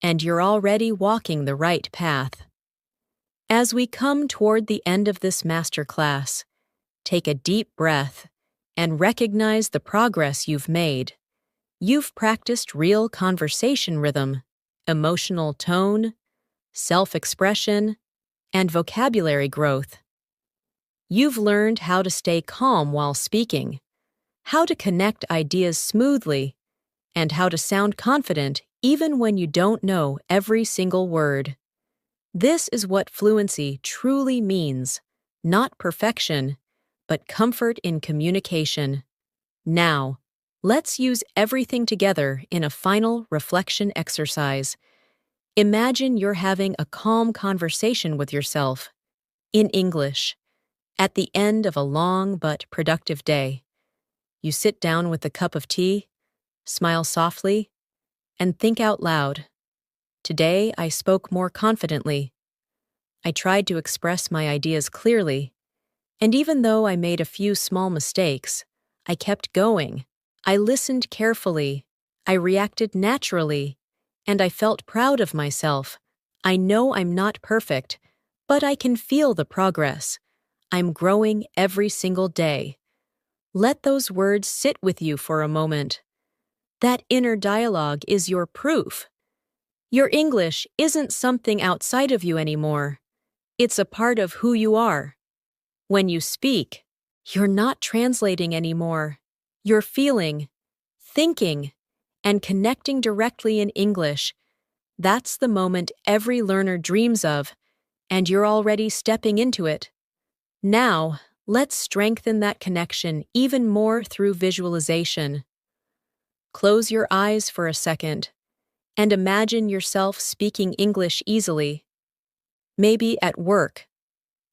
and you're already walking the right path. As we come toward the end of this masterclass, take a deep breath and recognize the progress you've made. You've practiced real conversation rhythm, emotional tone, self-expression, and vocabulary growth. You've learned how to stay calm while speaking, how to connect ideas smoothly, and how to sound confident even when you don't know every single word. This is what fluency truly means, not perfection, but comfort in communication. Now, let's use everything together in a final reflection exercise. Imagine you're having a calm conversation with yourself, in English, at the end of a long but productive day. You sit down with a cup of tea, smile softly, and think out loud. Today, I spoke more confidently. I tried to express my ideas clearly, and even though I made a few small mistakes, I kept going. I listened carefully, I reacted naturally, and I felt proud of myself. I know I'm not perfect, but I can feel the progress. I'm growing every single day. Let those words sit with you for a moment. That inner dialogue is your proof. Your English isn't something outside of you anymore. It's a part of who you are. When you speak, you're not translating anymore. You're feeling, thinking, and connecting directly in English. That's the moment every learner dreams of, and you're already stepping into it. Now, let's strengthen that connection even more through visualization. Close your eyes for a second and imagine yourself speaking English easily. Maybe at work,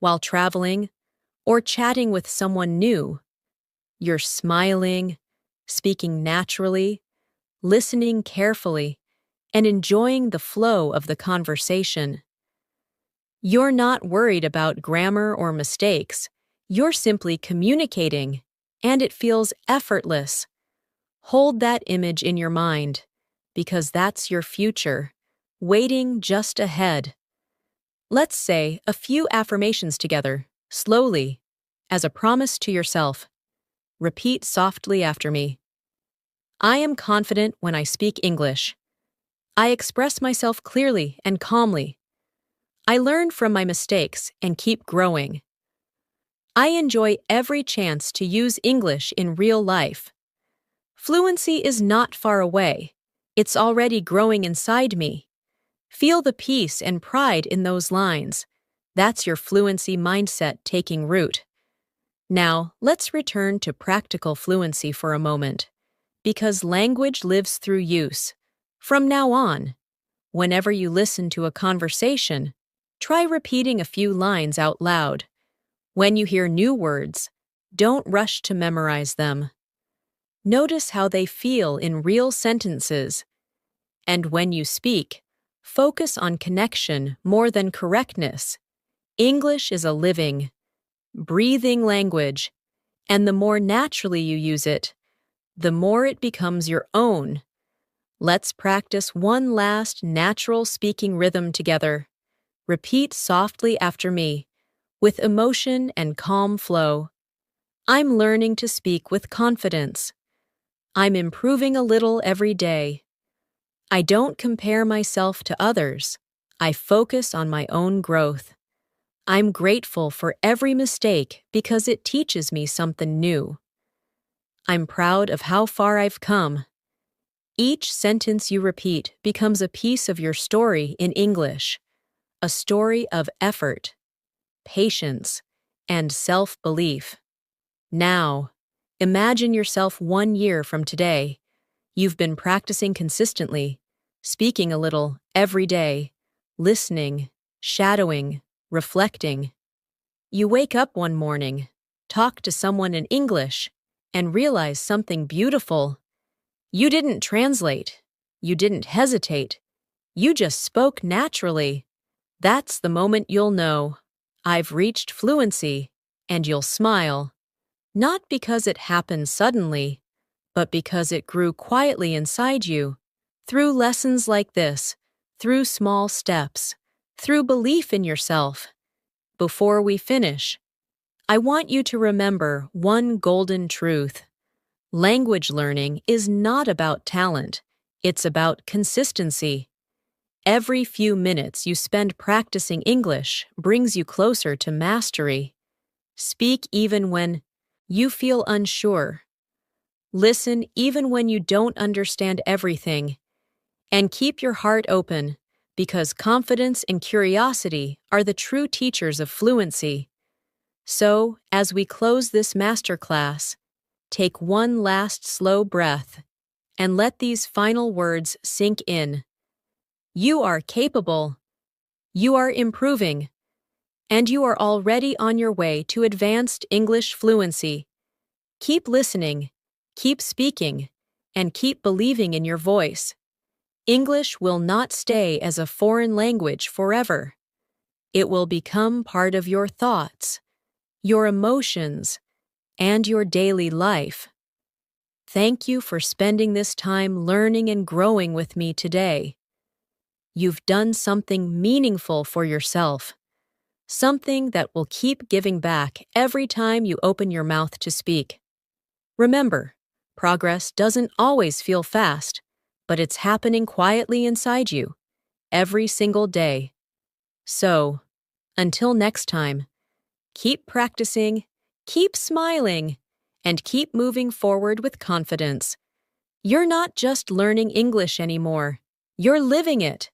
while traveling, or chatting with someone new. You're smiling, speaking naturally, listening carefully, and enjoying the flow of the conversation. You're not worried about grammar or mistakes. You're simply communicating, and it feels effortless. Hold that image in your mind, because that's your future, waiting just ahead. Let's say a few affirmations together, slowly, as a promise to yourself. Repeat softly after me. I am confident when I speak English. I express myself clearly and calmly. I learn from my mistakes and keep growing. I enjoy every chance to use English in real life. Fluency is not far away. It's already growing inside me. Feel the peace and pride in those lines. That's your fluency mindset taking root. Now, let's return to practical fluency for a moment, because language lives through use. From now on, whenever you listen to a conversation, try repeating a few lines out loud. When you hear new words, don't rush to memorize them. Notice how they feel in real sentences. And when you speak, focus on connection more than correctness. English is a living, breathing language, and the more naturally you use it, the more it becomes your own. Let's practice one last natural speaking rhythm together. Repeat softly after me, with emotion and calm flow. I'm learning to speak with confidence. I'm improving a little every day. I don't compare myself to others. I focus on my own growth. I'm grateful for every mistake because it teaches me something new. I'm proud of how far I've come. Each sentence you repeat becomes a piece of your story in English, a story of effort, patience, and self-belief. Now, imagine yourself 1 year from today. You've been practicing consistently, speaking a little every day, listening, shadowing, reflecting. You wake up one morning, talk to someone in English, and realize something beautiful. You didn't translate. You didn't hesitate. You just spoke naturally. That's the moment you'll know, I've reached fluency, and you'll smile. Not because it happened suddenly, but because it grew quietly inside you, through lessons like this, through small steps, through belief in yourself. Before we finish, I want you to remember one golden truth. Language learning is not about talent, it's about consistency. Every few minutes you spend practicing English brings you closer to mastery. Speak even when you feel unsure. Listen even when you don't understand everything. And keep your heart open, because confidence and curiosity are the true teachers of fluency. So, as we close this masterclass, take one last slow breath and let these final words sink in. You are capable, you are improving, and you are already on your way to advanced English fluency. Keep listening, keep speaking, and keep believing in your voice. English will not stay as a foreign language forever. It will become part of your thoughts, your emotions, and your daily life. Thank you for spending this time learning and growing with me today. You've done something meaningful for yourself, something that will keep giving back every time you open your mouth to speak. Remember, progress doesn't always feel fast, but it's happening quietly inside you, every single day. So, until next time, keep practicing, keep smiling, and keep moving forward with confidence. You're not just learning English anymore, you're living it.